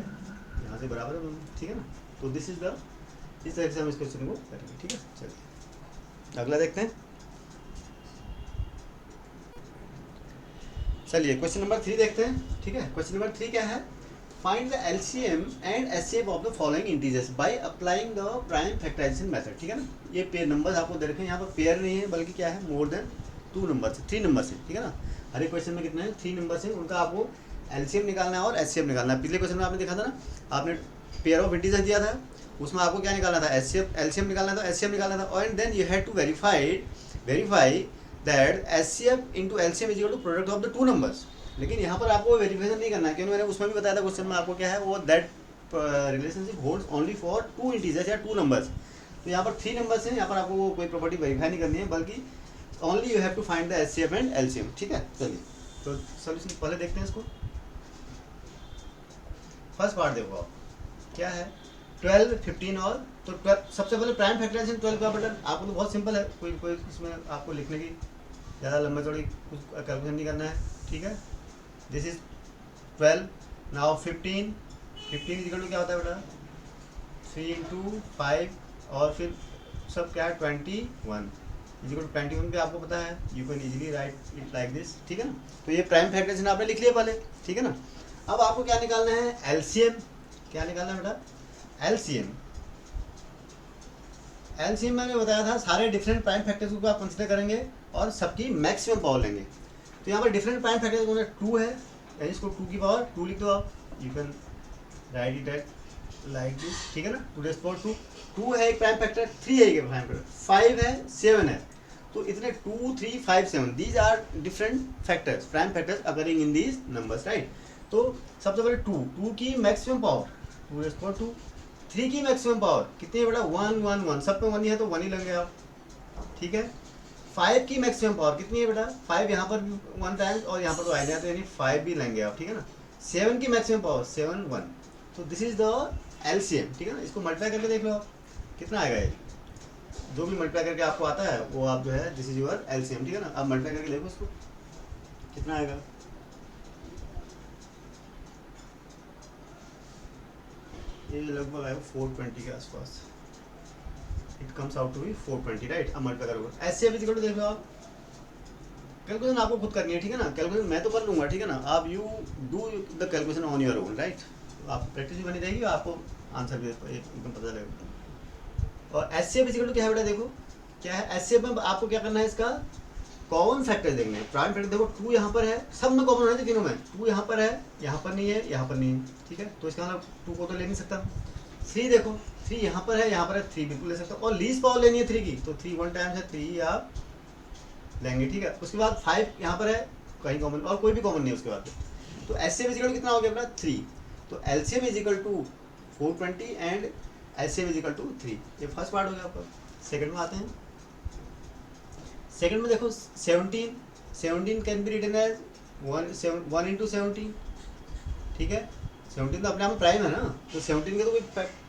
S1: यहाँ से बराबर है दोनों, ठीक है ना। तो दिस इज द, इस तरह से हम इस क्वेश्चन को करेंगे, ठीक है। चलिए अगला देखते हैं। चलिए क्वेश्चन नंबर 3 देखते हैं, ठीक है। क्वेश्चन नंबर 3 क्या है, find the LCM and HCF of the following integers by applying the prime factorization method, ठीक है ना। ये पेयर नंबर्स आपको दे रखे हैं, यहाँ पर पेयर नहीं है बल्कि क्या है मोर देन 2 नंबर से 3 नंबर से, ठीक है ना। हर एक क्वेश्चन में कितने हैं 3 नंबर से, उनका आपको एलसीएम निकालना है और एचसीएफ निकालना है। पिछले क्वेश्चन में आपने देखा था ना, आपने पेयर ऑफ इंटीजर दिया था, उसमें आपको क्या निकालना था, एचसीएफ एलसीएम निकालना था, एचसीएफ निकालना था, और then you had to verify that HCF into LCM is equal to product of the 2 numbers. लेकिन यहाँ पर आपको वेरिफिकेशन नहीं करना है, क्योंकि मैंने उसमें भी बताया था क्वेश्चन में आपको क्या है, वो that relationship holds only for 2 integers या 2 नंबर्स। तो यहाँ पर 3 नंबर्स हैं, यहाँ पर आपको वो कोई प्रॉपर्टी वेरीफाई नहीं करनी है, बल्कि only you have to find the HCF and LCM, ठीक है। चलिए तो सॉल्यूशन पहले देखते हैं इसको। फर्स्ट पार्ट देखो आप क्या है 12, 15 और तो 12 सबसे पहले प्राइम फैक्टराइजेशन 12 का बटन आपको तो बहुत सिंपल है, कोई कोई इसमें आपको लिखने की ज़्यादा लंबा चौड़ी कुछ कैलकुलेशन नहीं करना है, ठीक है। This is 12, now 15 is equal to क्या होता है बेटा 3 इंटू 5 और फिर सब क्या है 21 इजिकल टू 21 पे आपको पता है you can easily right it like this, ठीक है ना। तो ये प्राइम फैक्टराइजेशन आपने लिख लिया पहले, ठीक है ना। अब आपको क्या निकालना है एलसीएम, क्या निकालना है बेटा एलसीएम। एलसीएम मैंने बताया था सारे डिफरेंट प्राइम फैक्टर्स को आप कंसिडर करेंगे और सबकी मैक्सिमम पावर लेंगे। तो यहाँ पर डिफरेंट प्राइम फैक्टर्स को 2 है, इसको 2 की पावर 2 लिख दो आप, you can write it at like this, ठीक है ना। 2 रेज़ पावर 2, 2 है एक प्राइम फैक्टर, 3 है एक प्राइम फैक्टर, 5 है, 7 है। तो इतने 2, 3, 5, 7 these are different factors prime factors occurring in these numbers, right. तो सबसे पहले 2 की मैक्सिमम पावर 2 रेज़ पावर 2, 3 की मैक्सिमम पावर कितनी है बेटा 1, 1, 1, सब पे 1 ही है तो 1 ही लेंगे आप, ठीक है। 5 की मैक्सिमम पावर कितनी है बेटा 5 यहाँ पर भी 1 टाइम्स और यहाँ पर तो आएगा तो यानी 5 भी लेंगे आप, ठीक है ना। 7 की मैक्सिमम पावर 7, 1, तो दिस इज द एलसीएम, ठीक है ना। इसको मल्टीप्लाई करके देख लो आप कितना आएगा, ये जो भी मल्टीप्लाई करके आपको आता है वो आप जो है दिस इज योर एलसीएम, ठीक है ना। आप मल्टीप्लाई करके देखो उसको कितना आएगा, ये लगभग आएगा 420 के आसपास, it comes out to be 420, right. अब मल्टीप्लाई करोगे एचसीएफ इक्वल टू देख लो आप, कैलकुलेशन आपको खुद करनी है, ठीक है ना। कैलकुलेशन मैं तो कर लूँगा, ठीक है ना, आप you do the calculation on your own, right. आपको प्रैक्टिस भी बनी रहेगी, आपको आंसर भी एकदम पता लगेगा। और एचसीएफ इक्वल टू क्या है बेटा देखो क्या है, एचसीएफ में आपको क्या करना है, इसका कॉमन फैक्टर देखना है। प्राइम फैक्टर देखो 2 यहाँ पर है, सब में कॉमन है तीनों में, 2 यहाँ पर है, यहाँ पर नहीं है, यहाँ पर नहीं है, ठीक है। तो इसका मतलब 2 को तो ले नहीं सकता। 3 देखो 3 यहाँ पर है, यहाँ पर है, 3 बिल्कुल ले सकता हूँ। और लीस्ट पावर लेनी है 3 की, तो 3 1 टाइम्स है, 3 आप लेंगे, ठीक है। उसके बाद 5 यहाँ पर है, कहीं कॉमन और कोई भी कॉमन नहीं है उसके बाद। तो एचसीएफ इक्वल कितना हो गया अपना 3, तो LCM is equal to 420 and HCF is equal to 3। ये फर्स्ट पार्ट हो गया आपका। सेकंड में आते हैं, सेकंड में देखो 17 can be written as 1 into 17, ठीक है। 17 तो अपने आप में प्राइम है ना, तो 17 के तो कोई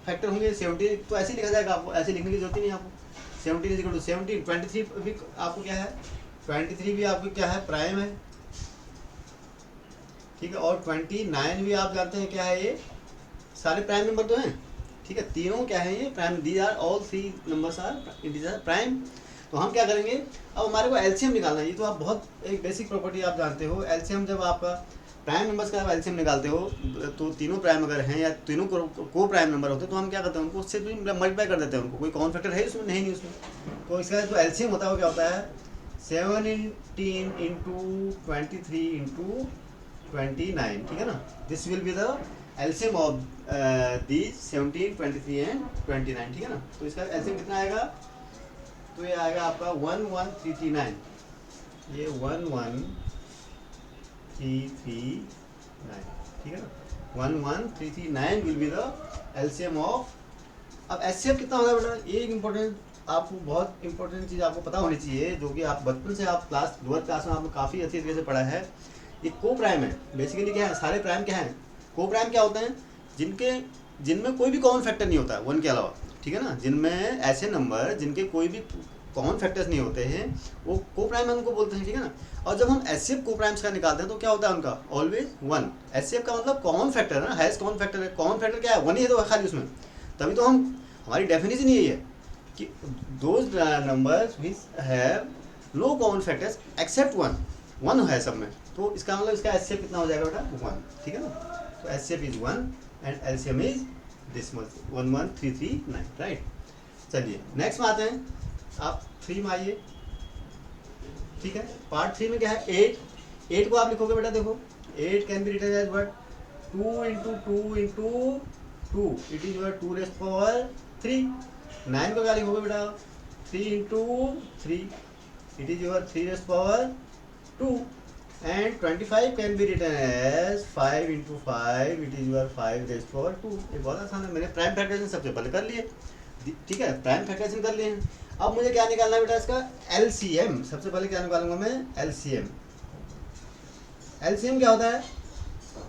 S1: फैक्टर होंगे, 17 तो ऐसे ही लिखा जाएगा, आपको ऐसे लिखने की जरूरत ही नहीं आपको। 17 इज इक्वल टू 17, 23 भी आपको क्या है 23 भी आपको क्या है प्राइम है, ठीक है। और 29 भी आप जानते हैं क्या है, ये सारे प्राइम नंबर तो हैं, ठीक है। तीनों क्या है ये prime, these are all 3 numbers are it are prime. तो हम क्या करेंगे, अब हमारे को एलसीएम निकालना है। ये तो आप बहुत एक बेसिक प्रॉपर्टी आप जानते हो, एलसीएम जब आपका प्राइम नंबर्स का आप एलसीएम निकालते हो तो तीनों प्राइम अगर हैं या तीनों को प्राइम नंबर होते हैं तो हम क्या करते हैं उनको उससे मल्टीप्लाई कर देते हैं उनको, कोई कॉमन फैक्टर है उसमें नहीं उसमें। तो इसका जो एलसीएम होता है वो क्या होता है 17 इंटू 23 इंटू 29, ठीक है ना। This will be the LCM of these 17, 23 and 29, ठीक है ना। तो इसका एलसीएम कितना आएगा, तो ये आएगा आपका 11339, ये 11339, ठीक है ना। 11339 will be the LCM of. अब एचसीएफ कितना होगा बेटा, ये एक इम्पोर्टेंट आपको बहुत इंपॉर्टेंट चीज़ आपको पता होनी चाहिए, जो कि आप बचपन से आप क्लास लोअर क्लास में आपने काफ़ी अच्छी तरीके से पढ़ा है। ये को प्राइम है, बेसिकली क्या है सारे प्राइम क्या हैं, को प्राइम क्या होते हैं जिनमें कोई भी कॉमन फैक्टर नहीं होता है 1 के अलावा, ठीक है ना। जिनमें ऐसे नंबर जिनके कोई भी कॉमन फैक्टर्स नहीं होते हैं वो को प्राइम उनको बोलते हैं, ठीक है ना। और जब हम एचसीएफ को प्राइम्स का निकालते हैं तो क्या होता है उनका ऑलवेज 1। एचसीएफ का मतलब कॉमन फैक्टर है ना, हाईएस्ट कॉमन फैक्टर है। कॉमन फैक्टर क्या है 1 ही है तो खाली उसमें, तभी तो हम हमारी डेफिनेशन यही है कि those numbers which have no common factors except 1 है सब में। तो इसका मतलब इसका एचसीएफ कितना हो जाएगा बेटा 1, ठीक है ना। तो HCF is 1 and LCM is this much 11339, right. चलिए नेक्स्ट में आते हैं, आप 3 में आइए, ठीक है। पार्ट 3 में क्या है 8 को आप लिखोगे बेटा देखो 8 can be written as what 2 into 2 into 2, it is your 2 raise power 3। 9 को क्या लिखोगे बेटा 3 into 3, it is your 3 raise power 2। And 25 can be written as 5 into 5, it is your 5 raise power 2। ये बहुत आसान है, मैंने प्राइम फैक्टराइजेशन सबसे पहले कर लिए, ठीक है। प्राइम फैक्टराइजेशन कर लिए हैं। अब मुझे क्या निकालना है बेटा इसका एलसीएम। सबसे पहले क्या निकालूंगा मैं एलसीएम। एलसीएम क्या होता है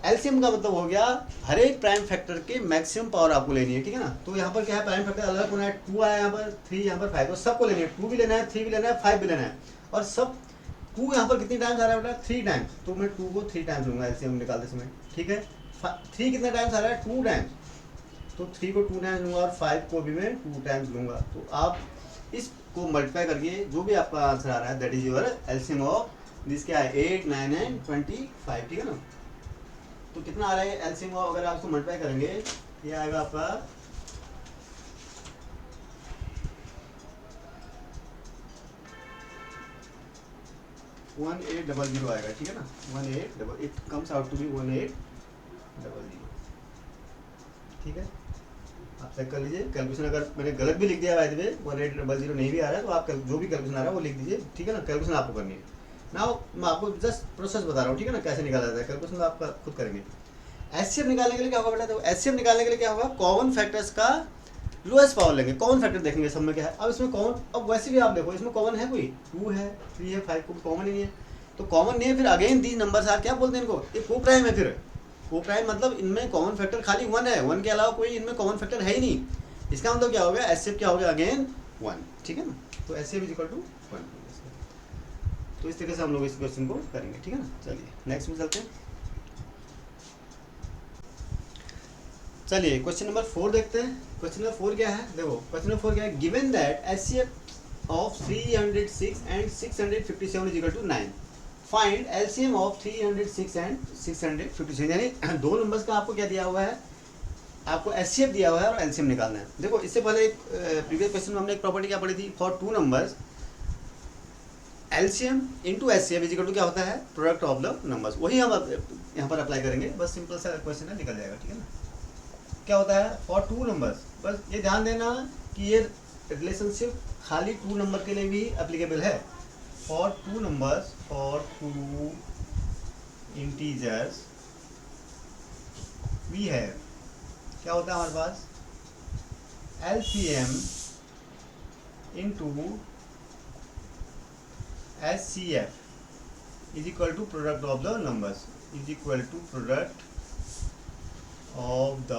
S1: एलसीएम का मतलब हो गया हर एक प्राइम फैक्टर के मैक्सिमम पावर आपको लेनी है, ठीक है ना। तो यहाँ पर क्या है, प्राइम फैक्टर अलग होना है, 2 आया यहाँ पर, 3 यहाँ पर, 5, तो सबको लेनी है, 2 भी लेना है, 3 भी लेना है, 5 भी लेना है। और सब 2 यहाँ पर कितनी टाइम्स आ रहा है बेटा, 3 टाइम्स, तो मैं 2 को 3 टाइम्स लूँगा एलसीएम निकालते समय, ठीक है। 3 कितने टाइम्स आ रहा है, 2 टाइम्स, तो 3 को 2 टाइम्स लूँगा और 5 को भी मैं 2 टाइम्स लूँगा। तो आप इसको मल्टीप्लाई करके जो भी आपका आंसर आ रहा है that is your LCM of this, क्या है 8, 9 एंड 25, ठीक है ना। तो कितना आ रहा है एलसीएम ऑफ, अगर आप इसको मल्टीप्लाई करेंगे ये आएगा आपका 1800 आएगा, ठीक है ना। 1800, it comes out to be 1800, ठीक है। आप चेक कर लीजिए कैलकुलेशन, अगर मैंने गलत भी लिख दिया बाय द वे 1800 नहीं भी आ रहा है तो आप जो भी कैलकुलेशन आ रहा है वो लिख दीजिए, ठीक है ना। कैलकुलेशन आपको करनी है ना, मैं आपको जस्ट प्रोसेस बता रहा हूँ, ठीक है ना, कैसे निकाला जाता है। कैलकुलेशन तो आप खुद करेंगे। एचसीएफ निकालने के लिए क्या होगा बेटा, तो एचसीएफ निकालने के लिए क्या होगा, कॉमन फैक्टर्स का लोएस्ट पावर लेंगे, कॉमन फैक्टर देखेंगे सब में क्या है। अब इसमें कॉमन, अब वैसे भी आप देखो इसमें कॉमन है कोई, 2 है, 3 है, 5 को कॉमन ही नहीं है, तो कॉमन नहीं है। फिर अगेन दीज नंबर्स आर, क्या बोलते हैं इनको, ये को प्राइम है। फिर को प्राइम मतलब इनमें कॉमन फैक्टर खाली 1 है, 1 के अलावा कोई इनमें कॉमन फैक्टर है ही नहीं। इसका मतलब क्या हो गया, एचसीएफ क्या हो गया, अगेन 1, ठीक है ना। तो एचसीएफ इज इक्वल टू 1। तो इस तरीके से हम लोग इस क्वेश्चन को करेंगे, ठीक है ना। चलिए नेक्स्ट में चलते हैं। चलिए क्वेश्चन नंबर 4 देखते हैं। क्वेश्चन नंबर 4 क्या है, देखो क्वेश्चन नंबर 4 क्या है, given that HCF of 306 and 657 is equal to 9, find LCM of 306 and 657, यानी दो नंबर्स का आपको क्या दिया हुआ है, आपको एचसीएफ दिया हुआ है और एलसीएम निकालना है। देखो इससे पहले एक प्रीवियस क्वेश्चन में हमने एक प्रॉपर्टी क्या पढ़ी थी, for 2 numbers LCM into HCF is equal to क्या होता है, प्रोडक्ट ऑफ द नंबर्स। वही हम यहाँ पर अप्लाई करेंगे, बस सिंपल सा क्वेश्चन है, निकल जाएगा, ठीक है ना। क्या होता है, फॉर 2 नंबर्स, बस ये ध्यान देना कि ये रिलेशनशिप खाली 2 नंबर के लिए भी एप्लीकेबल है। For 2 numbers, for 2 integers we है, क्या होता है हमारे पास, LCM into HCF is equal to product of the numbers, is equal to product of the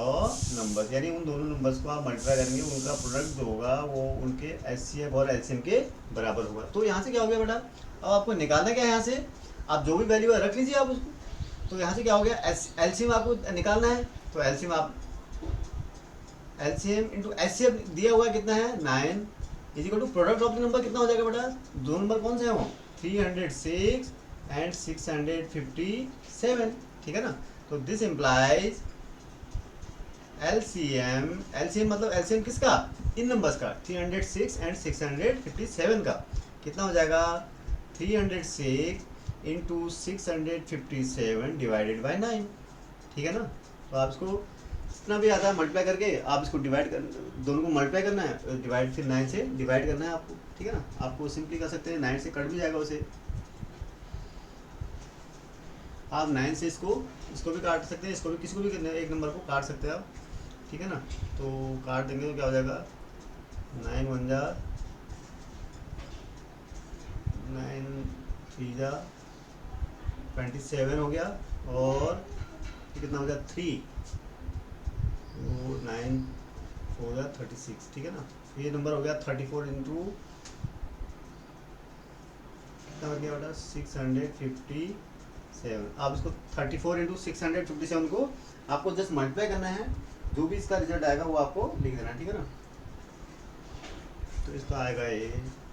S1: numbers, यानी उन दोनों नंबर्स को आप मल्टीप्लाई करेंगे, उनका प्रोडक्ट जो होगा वो उनके एचसीएफ और एलसीएम के बराबर होगा। तो यहाँ से क्या हो गया बेटा, अब आपको निकालना क्या है, यहाँ से आप जो भी वैल्यू है रख लीजिए आप उसको। तो यहाँ से क्या हो गया, एलसीएम आपको निकालना है, तो एलसीएम आप एलसीएम इंटू एचसीएफ दिया हुआ है कितना है 9 is equal to product of the number कितना हो जाएगा बेटा, दो नंबर कौन से हैं वो 306 एंड 657, ठीक है ना। तो दिस इम्प्लाइज एलसीएम, एलसीएम मतलब एलसीएम किसका, इन नंबर्स का, 306 एंड 657 का कितना हो जाएगा, 306 इंटू 657 डिवाइडेड बाई 9, ठीक है ना। तो आप इसको जितना भी आता है मल्टीप्लाई करके आप इसको डिवाइड कर, दोनों को मल्टीप्लाई करना है, डिवाइड फिर 9 से डिवाइड करना है आपको, ठीक है ना। आपको सिंपली कर सकते हैं 9 से कट भी जाएगा उसे, आप 9 से इसको भी काट सकते हैं, इसको भी, किसी को भी एक नंबर को काट सकते हैं आप, ठीक है ना। तो काट देंगे तो क्या हो जाएगा, 9 1 जा 9 3 जा 27 हो गया, और कितना हो गया 3, तो 9 4 जा 36, ठीक है ना। ये नंबर हो गया 34 इंटू कितना हो गया बेटा 657। आप इसको 34 इंटू 657 को आपको जस्ट मल्टीप्लाई करना है, जो भी इसका रिजल्ट आएगा वो आपको लिख देना, ठीक है ना। तो इसका आएगा ये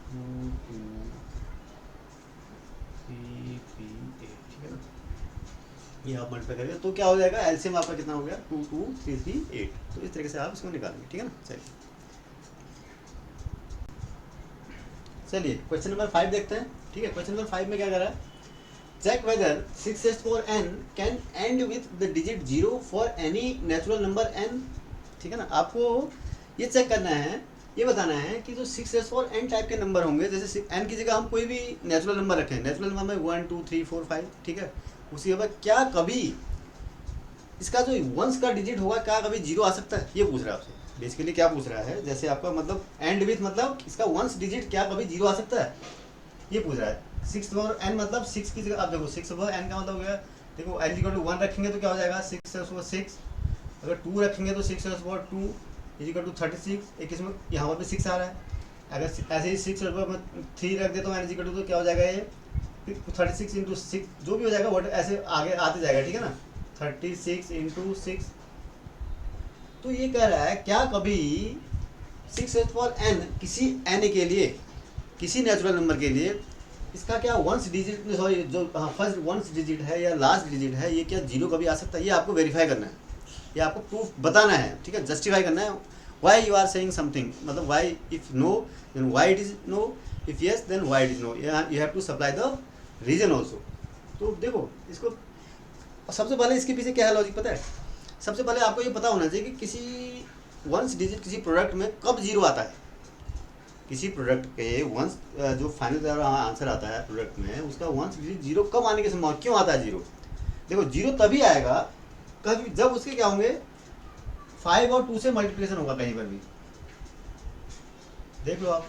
S1: 2 2 3 3 8, ठीक है ना। ये आप मल्टीप्लाई करेंगे तो क्या हो जाएगा, एलसीएम आपका कितना हो गया 2 2 3 3 8। तो इस तरीके से आप इसको निकालेंगे, ठीक है ना। चलिए क्वेश्चन नंबर 5 देखते हैं, ठीक है। क्वेश्चन नंबर 5 में क्या कर रहा है, check whether 6s4n can end with the digit 0 for any natural number n, ठीक है ना। आपको ये चेक करना है, ये बताना है कि जो 6s4n टाइप के नंबर होंगे, जैसे n की जगह हम कोई भी नेचुरल नंबर रखें, नेचुरल नंबर में 1 2 3 4 5, ठीक है, उसी के बाद क्या कभी इसका जो वंस का डिजिट होगा क्या कभी 0 आ सकता है, ये पूछ रहा है आपसे। बेसिकली क्या पूछ रहा है, जैसे आपका मतलब एंड विथ मतलब इसका वंस डिजिट क्या कभी 0 आ सकता है, ये पूछ रहा है। 6 और n मतलब 6 की जगह आप देखो 6 और n का मतलब हो गया देखो n इक्वल टू 1 रखेंगे तो क्या हो जाएगा 6 अगर 2 रखेंगे तो 6 2 इक्वल टू 36। एक इसमें यहाँ पर भी 6 आ रहा है, अगर ऐसे ही 6 में 3 रख देता हूँ n इक्वल टू, तो क्या हो जाएगा ये 36 इंटू 6 जो भी हो जाएगा वो ऐसे आगे आते जाएगा, ठीक है ना, 36 इंटू 6। तो ये कह रहा है क्या कभी 6n किसी n के लिए, किसी नेचुरल नंबर के लिए इसका क्या वंस डिजिट, सॉरी जो फर्स्ट वंस डिजिट है या लास्ट डिजिट है, ये क्या जीरो कभी आ सकता है? ये आपको वेरीफाई करना है, ये आपको प्रूफ बताना है, ठीक है, जस्टिफाई करना है। Why you are saying something, मतलब why if no then why it is no, if yes then why it is no, you have to supply the reason also. तो देखो इसको सबसे पहले इसके पीछे क्या है लॉजिक पता है? सबसे पहले आपको ये पता होना चाहिए कि किसी वंस डिजिट किसी प्रोडक्ट में कब जीरो आता है। किसी प्रोडक्ट के वंस जो फाइनल आंसर आता है प्रोडक्ट में, उसका वंस डिजिट जीरो कब आने की संभावना, क्यों आता है जीरो? देखो जीरो तभी आएगा कभी जब उसके क्या होंगे 5 और 2 से मल्टीप्लिकेशन होगा कहीं पर भी, देख लो आप,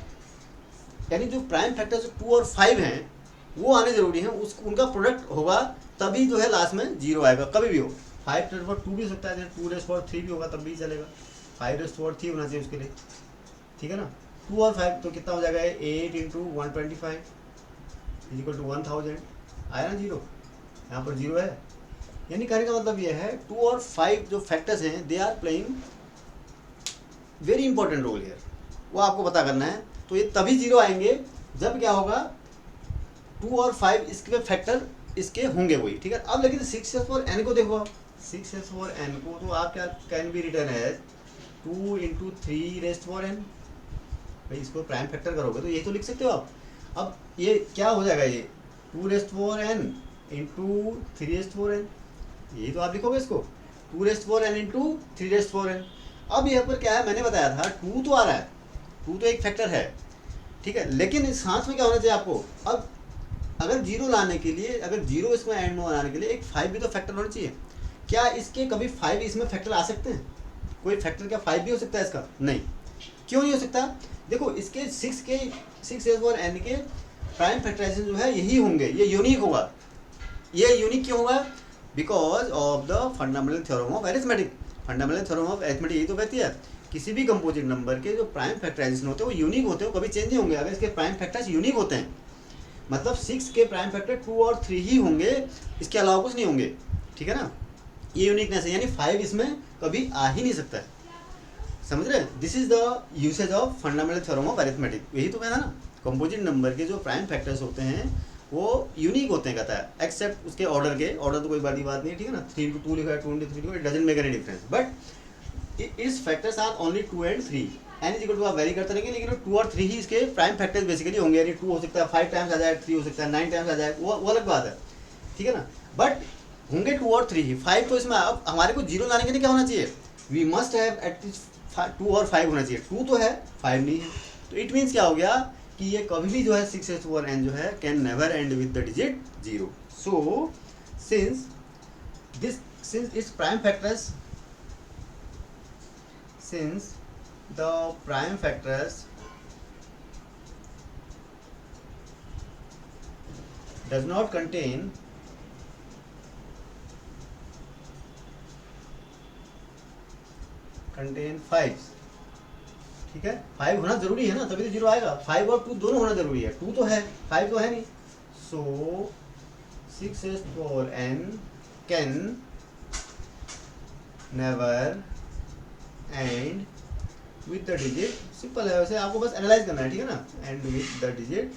S1: यानी जो प्राइम फैक्टर जो 2 और 5 हैं वो आने जरूरी हैं, उनका प्रोडक्ट होगा तभी जो है लास्ट में जीरो आएगा, कभी भी हो। 5 भी हो सकता है, 2 भी होगा तब भी चलेगा, 5 होना चाहिए उसके लिए, ठीक है ना। 2 और 5 तो कितना हो जाएगा 8 इंटू 125 इक्वल टू 1000, आया ना जीरो, यहाँ पर जीरो है। यानी कहने का मतलब ये है 2 और 5 जो फैक्टर्स हैं they are playing very important role here, वो आपको पता करना है। तो ये तभी जीरो आएंगे जब क्या होगा 2 और 5 इसके फैक्टर इसके होंगे वही, ठीक है। अब लेकिन 6s4n को देखो, 6s4n को तो आप क्या can be written as 2 into 3n, भाई इसको प्राइम फैक्टर करोगे तो यही तो लिख सकते हो आप। अब ये क्या हो जाएगा, ये 2n इंटू 3n, यही तो आप लिखोगे इसको 2n इंटू 3n। अब यहाँ पर क्या है, मैंने बताया था 2 तो आ रहा है, 2 तो एक फैक्टर है, ठीक है, लेकिन इस हाथ में क्या होना चाहिए आपको, अब अगर जीरो लाने के लिए, अगर जीरो इसमें एंड में लाने के लिए एक 5 भी तो फैक्टर होना चाहिए। क्या इसके कभी 5 इसमें फैक्टर आ सकते हैं? कोई फैक्टर क्या 5 भी हो सकता है इसका? नहीं। क्यों नहीं हो सकता? देखो इसके 6s4n के प्राइम फैक्टराइजेशन जो है यही होंगे, ये यूनिक होगा। ये यूनिक क्यों होगा? Because of the fundamental theorem of arithmetic. Fundamental theorem of arithmetic यही तो कहती है किसी भी कंपोजिट नंबर के जो प्राइम फैक्टराइजेशन होते हैं वो यूनिक होते हैं, वो कभी चेंज नहीं होंगे अगर इसके प्राइम फैक्टर्स यूनिक होते हैं। मतलब 6 के प्राइम फैक्टर 2 और 3 ही होंगे, इसके अलावा कुछ नहीं होंगे, ठीक है ना। ये यूनिकनेस है, यानी 5 इसमें कभी आ ही नहीं सकता है, समझ रहे? This is the usage of fundamental theorem of arithmetic. यही तो कहना ना, कंपोजिट नंबर के जो प्राइम फैक्टर्स होते हैं वो यूनिक होते हैं, कहता है, एक्सेप्ट उसके ऑर्डर के। ऑर्डर तो कोई बड़ी बात नहीं है, ठीक है ना, 3 इंटू 2 लिखा है, 2 इंटू 3 लिखा है, it doesn't make any difference, but इस factors are only 2 and 3। n is equal to आप वेरी करते रहेंगे, लेकिन 2 और 3 ही इसके प्राइम फैक्टर्स बेसिकली होंगे, यानी 2 हो सकता है 5 टाइम्स आ जाए, 3 हो सकता है 9 टाइम्स आ जाए, वो अलग बात है, ठीक है ना, बट होंगे 2 और 3 ही। 5 तो इसमें अब हमारे को जीरो लाने के लिए क्या होना चाहिए, वी मस्ट हैव एटलीस्ट 2 और 5 होना चाहिए। 2 तो है, 5 नहीं है, तो इट मीन्स क्या हो गया कि ये कभी भी जो है 6s4n जो है can never and with the digit 0। So since it's prime factors, since the prime factors does not contain fives, ठीक है, 5 होना जरूरी है ना, तभी तो जीरो आएगा। 5 और 2 दोनों होना जरूरी है, 2 तो है 5 तो है नहीं। सो 6s4n can never and with the digit, simple है, वैसे आपको बस एनालाइज करना है, ठीक है ना, एंड विद द डिजिट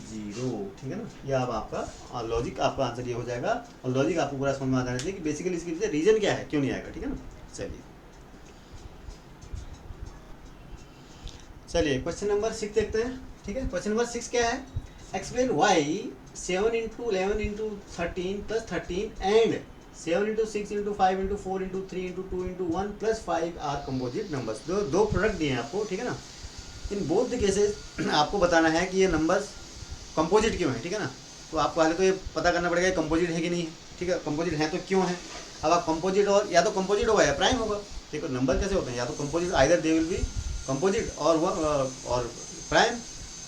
S1: 0, ठीक है ना। ये अब आपका लॉजिक, आपका आंसर ये हो जाएगा, और लॉजिक आपको पूरा समझ में आ जाना चाहिए कि बेसिकली इसके पीछे रीजन क्या है, क्यों नहीं आएगा, ठीक है ना। चलिए क्वेश्चन नंबर 6 देखते हैं, ठीक है। क्वेश्चन नंबर 6 क्या है, explain why 7 into 11 into 13 plus 13 and 7 into 6 into 5 into 4 into 3 into 2 into 1 plus 5 are composite numbers. दो प्रोडक्ट दिए हैं आपको, ठीक है ना। इन बोथ द केसेस आपको बताना है कि ये नंबर्स कंपोजिट क्यों है, ठीक है ना। तो आपको पहले तो ये पता करना पड़ेगा कंपोजिट है कि नहीं है, ठीक है। कंपोजिट है तो क्यों है। अब आप कंपोजिट, और या तो कंपोजिट होगा या प्राइम होगा। देखो नंबर कैसे होते हैं, या तो composite, either they will be composite और प्राइम,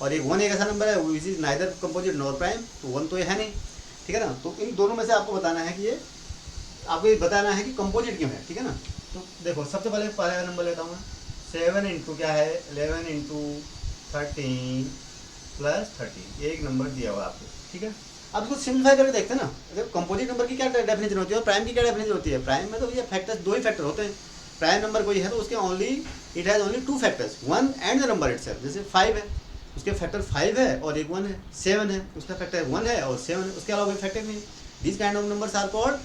S1: और एक 1 एक ऐसा नंबर है which is neither composite nor prime, तो 1 तो ये है नहीं, ठीक है ना। तो इन दोनों में से आपको बताना है कि ये आपको ये बताना है कि कंपोजिट क्यों है, ठीक है ना। तो देखो सबसे पहले पहला नंबर लेता हूँ मैं, 7 इंटू क्या है 11 इंटू 13 प्लस 13, एक नंबर दिया हुआ आपको, ठीक है। अब इसको सिंप्लीफाई करके देखते हैं ना। देखो कंपोजिट नंबर की क्या डेफिनेशन होती है और प्राइम की क्या डेफिनेशन होती है। प्राइम में तो ये फैक्टर्स, दो ही फैक्टर होते हैं। प्राइम नंबर कोई है तो उसके only it has only 2 factors, 1 and the number itself. जैसे 5 है, उसके फैक्टर 5 है और एक 1 है। 7 है, उसका फैक्टर 1 है और 7 है, उसके अलावा कोई फैक्टर नहीं। This kind of numbers are called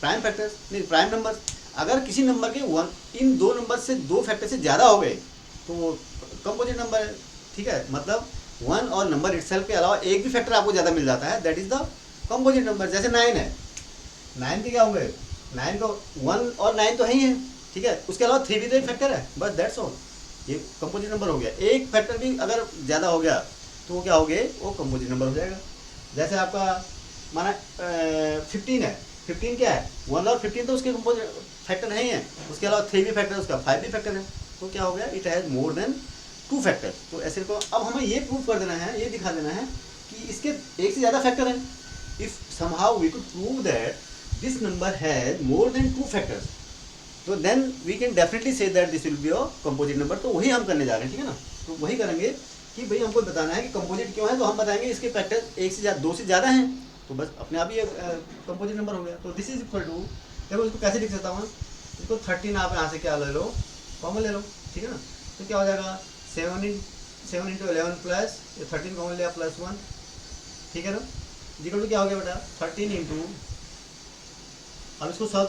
S1: prime factors, नहीं प्राइम नंबर। अगर किसी नंबर के इन दो नंबर से 2 फैक्टर से ज़्यादा हो गए तो वो कंपोजिट नंबर है, ठीक है। मतलब 1 और नंबर इटसेल्फ के अलावा एक भी फैक्टर आपको ज़्यादा मिल जाता है, that is the composite number. जैसे 9 है, 9 के क्या हुए, 9 को 1 और 9 तो है ही है, ठीक है। उसके अलावा 3 भी तो एक फैक्टर है, बस दैट्स ऑल, ये कंपोजिट नंबर हो गया। एक फैक्टर भी अगर ज़्यादा हो गया तो वो क्या हो गए, वो कंपोजिट नंबर हो जाएगा। जैसे आपका माना 15 है, 15 क्या है 1 और 15 तो उसके कंपोजिट फैक्टर है ही है। उसके अलावा 3 भी फैक्टर है, उसका 5 भी फैक्टर है, तो क्या हो गया, it has more than 2 factor. तो ऐसे को अब हमें ये प्रूव कर देना है, ये दिखा देना है कि इसके एक से ज़्यादा फैक्टर हैं। If somehow we could prove that this number has more than 2 factors, तो then we can definitely say that this will be a composite number. तो वही हम करने जा रहे हैं, ठीक है ना। तो वही करेंगे कि भाई हमको बताना है कि कंपोजिट क्यों है, तो हम बताएंगे इसके फैक्टर एक से ज़्यादा, 2 से ज़्यादा हैं, तो बस अपने आप ही कंपोजिट नंबर हो गया। तो दिस इज इक्वल टू, देखो इसको कैसे लिख सकता हूँ, इसको 13 आप यहाँ से क्या ले लो, कॉमन ले लो, ठीक है ना। तो क्या हो जाएगा 7 इंटू 11 प्लस 13 कॉमन लिया प्लस 1, ठीक है ना। इक्वल टू क्या हो गया बेटा 13 इंटू, अब इसको सॉल्व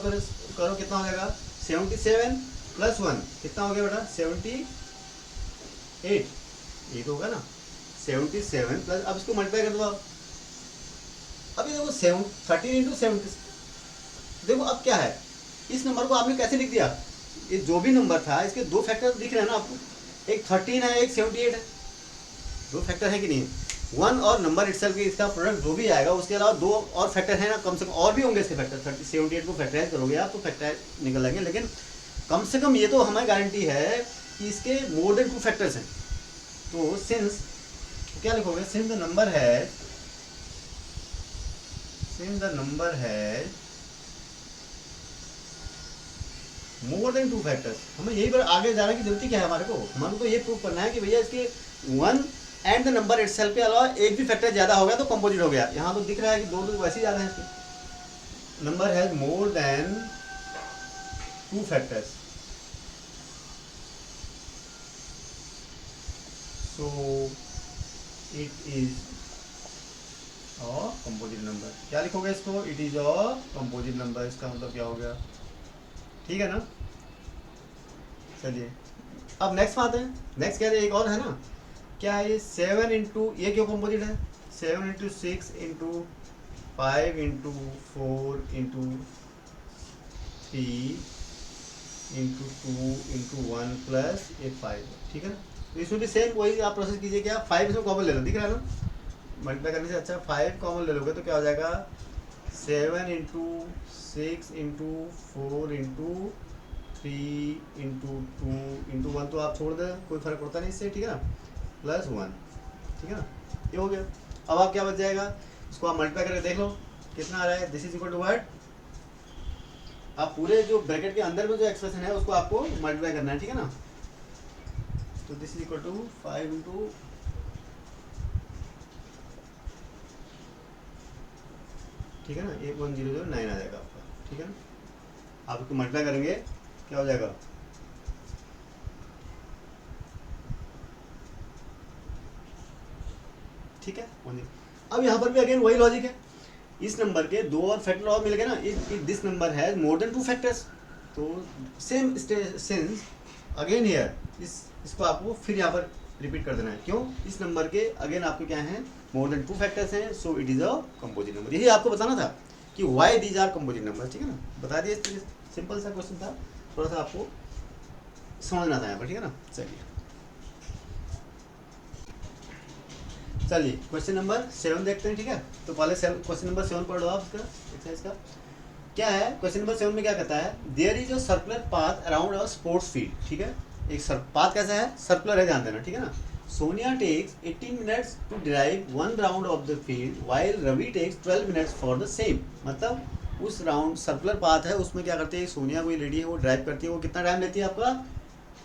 S1: करो कितना हो जाएगा 77 प्लस 1 कितना हो गया बेटा 78, ये तो होगा ना 77 प्लस, अब इसको मल्टीप्लाई कर दो आप। अभी देखो 13 इंटू 70, देखो अब क्या है, इस नंबर को आपने कैसे लिख दिया, ये जो भी नंबर था इसके 2 फैक्टर दिख रहे हैं ना आपको, एक 13 है एक 78 है, 2 फैक्टर है कि नहीं। 1 और नंबर इटसेल्फ की इसका प्रोडक्ट जो भी आएगा उसके अलावा 2 और फैक्टर है ना, कम से कम और भी होंगे इसके फैक्टर। 78 को फैक्टराइज करोगे आप तो फैक्टर निकल आएंगे, लेकिन कम से कम ये तो हमें गारंटी है कि इसके मोर देन 2 फैक्टर्स हैं। तो सिंस क्या लिखोगे, सिंस द नंबर है मोर देन 2 फैक्टर्स, हमें यही पर आगे जाने की जरूरत क्या है हमारे को तो ये प्रूव करना है कि भैया इसके 1 एंड द नंबर इटसेल्फ के अलावा एक भी फैक्टर ज्यादा हो गया तो कंपोजिट हो गया। यहाँ तो दिख रहा है कि 2 वैसे ही ज्यादा है इसके, number has more than 2 factors, so it is a composite number. क्या लिखोगे इसको, it is a composite number, इसका मतलब क्या हो गया, ठीक है ना। चलिए अब नेक्स्ट बात है, नेक्स्ट क्या है, एक और है ना, क्या है ये 7 इंटू, ये क्यों कंपोजिट है, 7 into 6 into 5 into 4 into 3 into 2 into 1 plus ये 5, ठीक है ना। तो इसमें भी सेम वही आप प्रोसेस कीजिए, क्या 5 इसमें कॉमन ले लो, दिख रहा है ना, मल्टीप्लाई करने से अच्छा 5 कॉमन ले लोगे तो क्या हो जाएगा 7 into 6 into 4 into 3 into 2 into 1, तो आप छोड़ दें कोई फर्क पड़ता नहीं इससे, ठीक है ना, प्लस 1, ठीक है ना, ये हो गया। अब आप क्या बच जाएगा, इसको आप मल्टीप्लाई करके देख लो कितना आ रहा है, this is equal to what, आप पूरे जो ब्रैकेट के अंदर में जो एक्सप्रेशन है उसको आपको मल्टीप्लाई करना है, ठीक है ना। तो this is equal to 5 into, ठीक है ना, 8109 आ जाएगा आपका, ठीक है ना। आप इसको मल्टीप्लाई करेंगे क्या हो जाएगा, ठीक है। अब यहाँ पर भी अगेन वही लॉजिक है, इस नंबर के 2 और फैक्टर और मिल गए ना, if this number has more than 2 factors, तो सेम सेंस अगेन हियर इसको आपको फिर यहाँ पर रिपीट कर देना है। क्यों, इस नंबर के अगेन आपके क्या हैं, मोर देन 2 फैक्टर्स हैं, so it is a composite number. यही आपको बताना था कि why these are composite number, ठीक है ना, बता दिए। सिंपल सा क्वेश्चन था, थोड़ा सा आपको समझना था यहाँ पर, ठीक है ना। चलिए क्वेश्चन नंबर 7 देखते हैं, ठीक है। तो पहले क्वेश्चन नंबर 7 पढ़ लो आप, इसका एक्सरसाइज का क्या है। क्वेश्चन नंबर 7 में क्या कहता है, there is a circular path around a sports field, ठीक है। एक पाथ कैसा है, सर्कुलर है, ध्यान देना, ठीक है ना। Sonia takes 18 minutes to drive one round of the field while Ravi takes 12 minutes for the same. मतलब उस राउंड सर्कुलर पाथ है उसमें क्या करते हैं, सोनिया कोई लेडी है वो ड्राइव करती है, वो कितना टाइम लेती है आपका,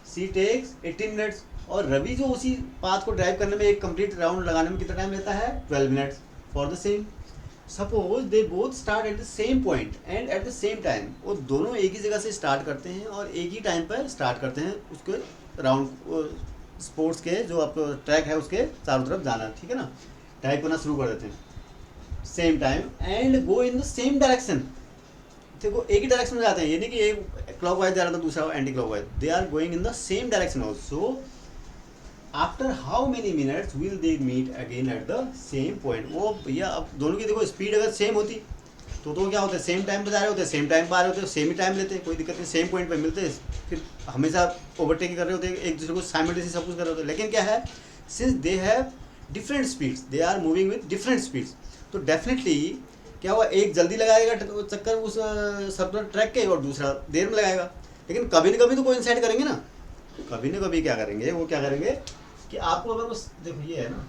S1: सी टेक्स 18 मिनट्स, और रवि जो उसी पाथ को ड्राइव करने में एक कंप्लीट राउंड लगाने में कितना टाइम लेता है, 12 minutes for the same. Suppose they both start at the same point and eight the same time, वो दोनों एक ही जगह से स्टार्ट करते हैं और एक ही टाइम पर स्टार्ट करते हैं उसके राउंड, स्पोर्ट्स के जो आपको ट्रैक है उसके चारों तरफ जाना, ठीक है ना, ड्राइव करना शुरू कर देते हैं same time and go in the same direction. देखो एक ही डायरेक्शन में जाते हैं, ये नहीं कि एक क्लॉक वाइज जा रहा था दूसरा anticlockwise, they are going in the same direction also. After how many minutes will they meet again at the same point. वो भैया अब दोनों की देखो स्पीड अगर सेम होती तो क्या होता है, सेम टाइम पर जा रहे होते, सेम टाइम पर आ रहे होते, सेम ही टाइम लेते, कोई दिक्कत नहीं, सेम पॉइंट पर मिलते, फिर हमेशा ओवरटेक कर रहे होते, एक दूसरे को साइमल्टेनियसली सब कुछ कर रहे होते। लेकिन क्या है, since they have different speeds, they are moving with different speeds, तो डेफिनेटली क्या हुआ, एक जल्दी लगाएगा चक्कर उस सर्कुलर ट्रैक के और दूसरा देर में लगाएगा। लेकिन कभी न कभी तो कोइंसाइड करेंगे ना, कभी न कभी क्या करेंगे, वो क्या करेंगे कि आपको अगर उस देखो ये है ना,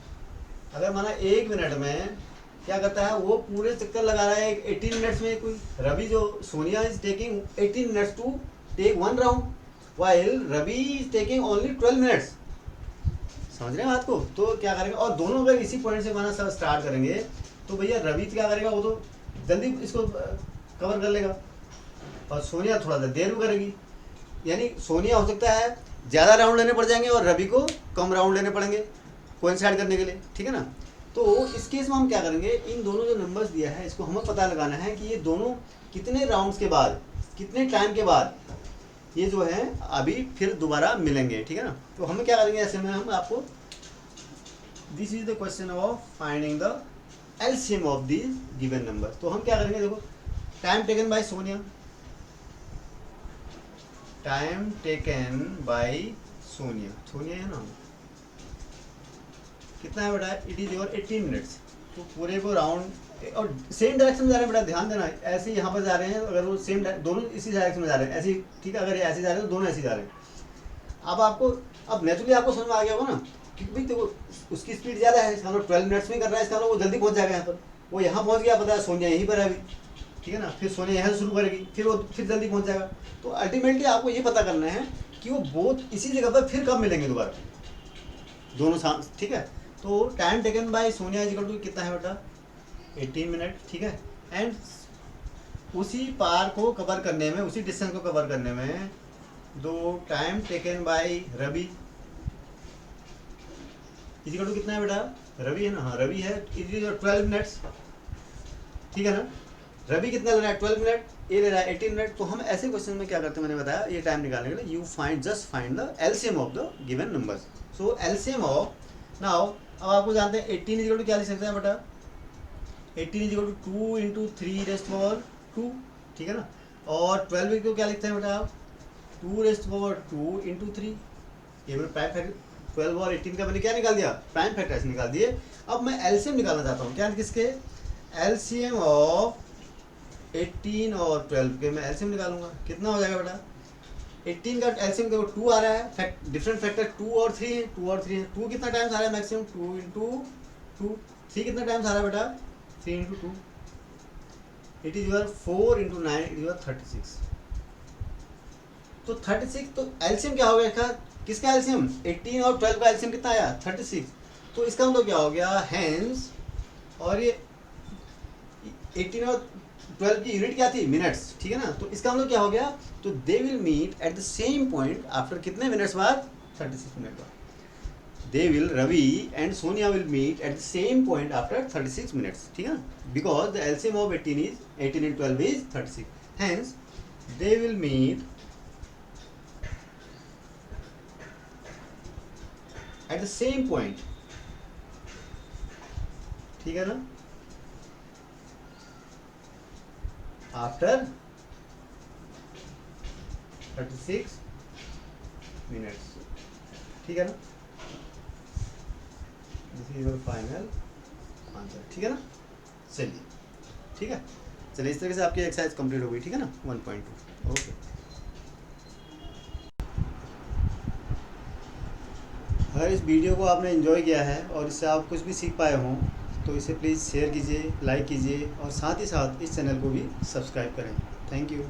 S1: अगर माना 1 मिनट में क्या करता है, वो पूरे चक्कर लगा रहा है 18 मिनट्स में, कोई रवि जो Sonia is taking 18 minutes to take one round while Ravi is taking only 12 minutes. समझ रहे हैं बात को? तो क्या करेंगे, और दोनों अगर इसी पॉइंट से माना सब स्टार्ट करेंगे तो भैया रवि क्या करेगा, वो तो जल्दी इसको कवर कर लेगा और सोनिया थोड़ा सा देर में करेगी। यानी सोनिया हो सकता है ज़्यादा राउंड लेने पड़ जाएंगे और रवि को कम राउंड लेने पड़ेंगे कोइंसाइड करने के लिए, ठीक है ना। तो इस केस में हम क्या करेंगे, इन दोनों जो नंबर्स दिया है इसको हमें पता लगाना है कि ये दोनों कितने राउंड्स के बाद, कितने टाइम के बाद ये जो है अभी फिर दोबारा मिलेंगे, ठीक है ना। तो हमें क्या करेंगे ऐसे में, हम आपको this is the question of finding the LCM of this given number. तो हम क्या करेंगे, देखो time taken by Sonia, time taken by Sonia, Sonia है ना, कितना है बेटा, इट इज योर 18 मिनट्स। तो पूरे को राउंड और सेम डायरेक्शन में जा रहे हैं बेटा, ध्यान देना, ऐसे यहाँ पर जा रहे हैं, अगर वो सेम दोनों इसी डायरेक्शन में जा रहे हैं ऐसे, ठीक है, अगर ये ऐसे जा रहे हैं तो दोनों ऐसे जा रहे हैं। अब आपको अब नेचुरली आपको समझ में आ गया होगा ना कि भाई देखो उसकी स्पीड ज़्यादा है, इसका 12 मिनट्स में कर रहा है, इसका वो जल्दी पहुँच जाएगा यहाँ पर, वो यहाँ पहुँच गया, पता है सोनिया यहीं पर है अभी, ठीक है ना, फिर सोनिया यहाँ से शुरू करेगी, फिर वो फिर जल्दी पहुँच जाएगा। तो अल्टीमेटली आपको ये पता करना है कि वो बोथ इसी जगह पर फिर कब मिलेंगे दोबारा दोनों साथ, ठीक है। तो time taken by Sonia is equal to कितना है बेटा, 18 मिनट, ठीक है। एंड उसी पार को कवर करने में, उसी डिस्टेंस को कवर करने में दो time taken by Ravi is equal to कितना है बेटा, रवि है ना, हाँ रवि है, इज 12 मिनट्स, ठीक है ना। रवि कितना ले रहा है, 12 मिनट, ये ले रहा है 18 मिनट। तो हम ऐसे क्वेश्चन में क्या करते हैं, मैंने बताया ये टाइम निकालने के लिए you find just find the LCM of the given numbers. So LCM of now, अब आपको जानते हैं 18 इज इक्वल टू क्या लिख सकते हैं बेटा, 18 is equal to 2 into 3 raised power 2, ठीक है ना। और 12 को क्या लिखते हैं बेटा आप, 2 रेस्ट पावर 2 इंटू 3, ये मैंने प्राइम फैक्टर 12 और 18 का मैंने क्या निकाल दिया, प्राइम फैक्टर्स निकाल दिए। अब मैं एलसीएम निकालना चाहता हूँ, क्या किसके, एलसीएम ऑफ 18 और 12 के मैं एलसीएम निकालूंगा, कितना हो जाएगा बेटा, 18 का एलसीएम देखो 2 आ रहा है, डिफरेंट फैक्टर 2 और 3 है, 2 और 3 है, 2 कितना टाइम्स आ रहा है मैक्सिमम, 2 इंटू 2, 3 कितना टाइम्स आ रहा है बेटा, 3 into 2, it is your 4 into 9, it is your 36। तो 36, तो एलसीएम क्या हो गया इसका, किसका एलसीएम, 18 और 12 का एलसीएम कितना आया, 36। तो इसका मतलब क्या हो गया, हैंस, और ये 18 और 12 की यूनिट क्या थी, मिनट्स, ठीक है ना। तो इसका मतलब क्या हो गया, तो they will meet at the same point after कितने मिनट्स बाद, 36 मिनट बाद। They will, Ravi and Sonia will meet at the same point after 36 minutes, ठीक है ना, because the LCM of 18 and 12 is 36, hence they will meet at the same point, ठीक है ना, after 36 minutes, ठीक है ना। This is your final answer, ठीक है ना। चलिए ठीक है, चलिए इस तरीके से आपकी एक्सरसाइज कंप्लीट हो गई, ठीक है ना, 1.2। ओके, अगर इस वीडियो को आपने एंजॉय किया है और इससे आप कुछ भी सीख पाए हों तो इसे प्लीज़ शेयर कीजिए, लाइक कीजिए और साथ ही साथ इस चैनल को भी सब्सक्राइब करें। Thank you.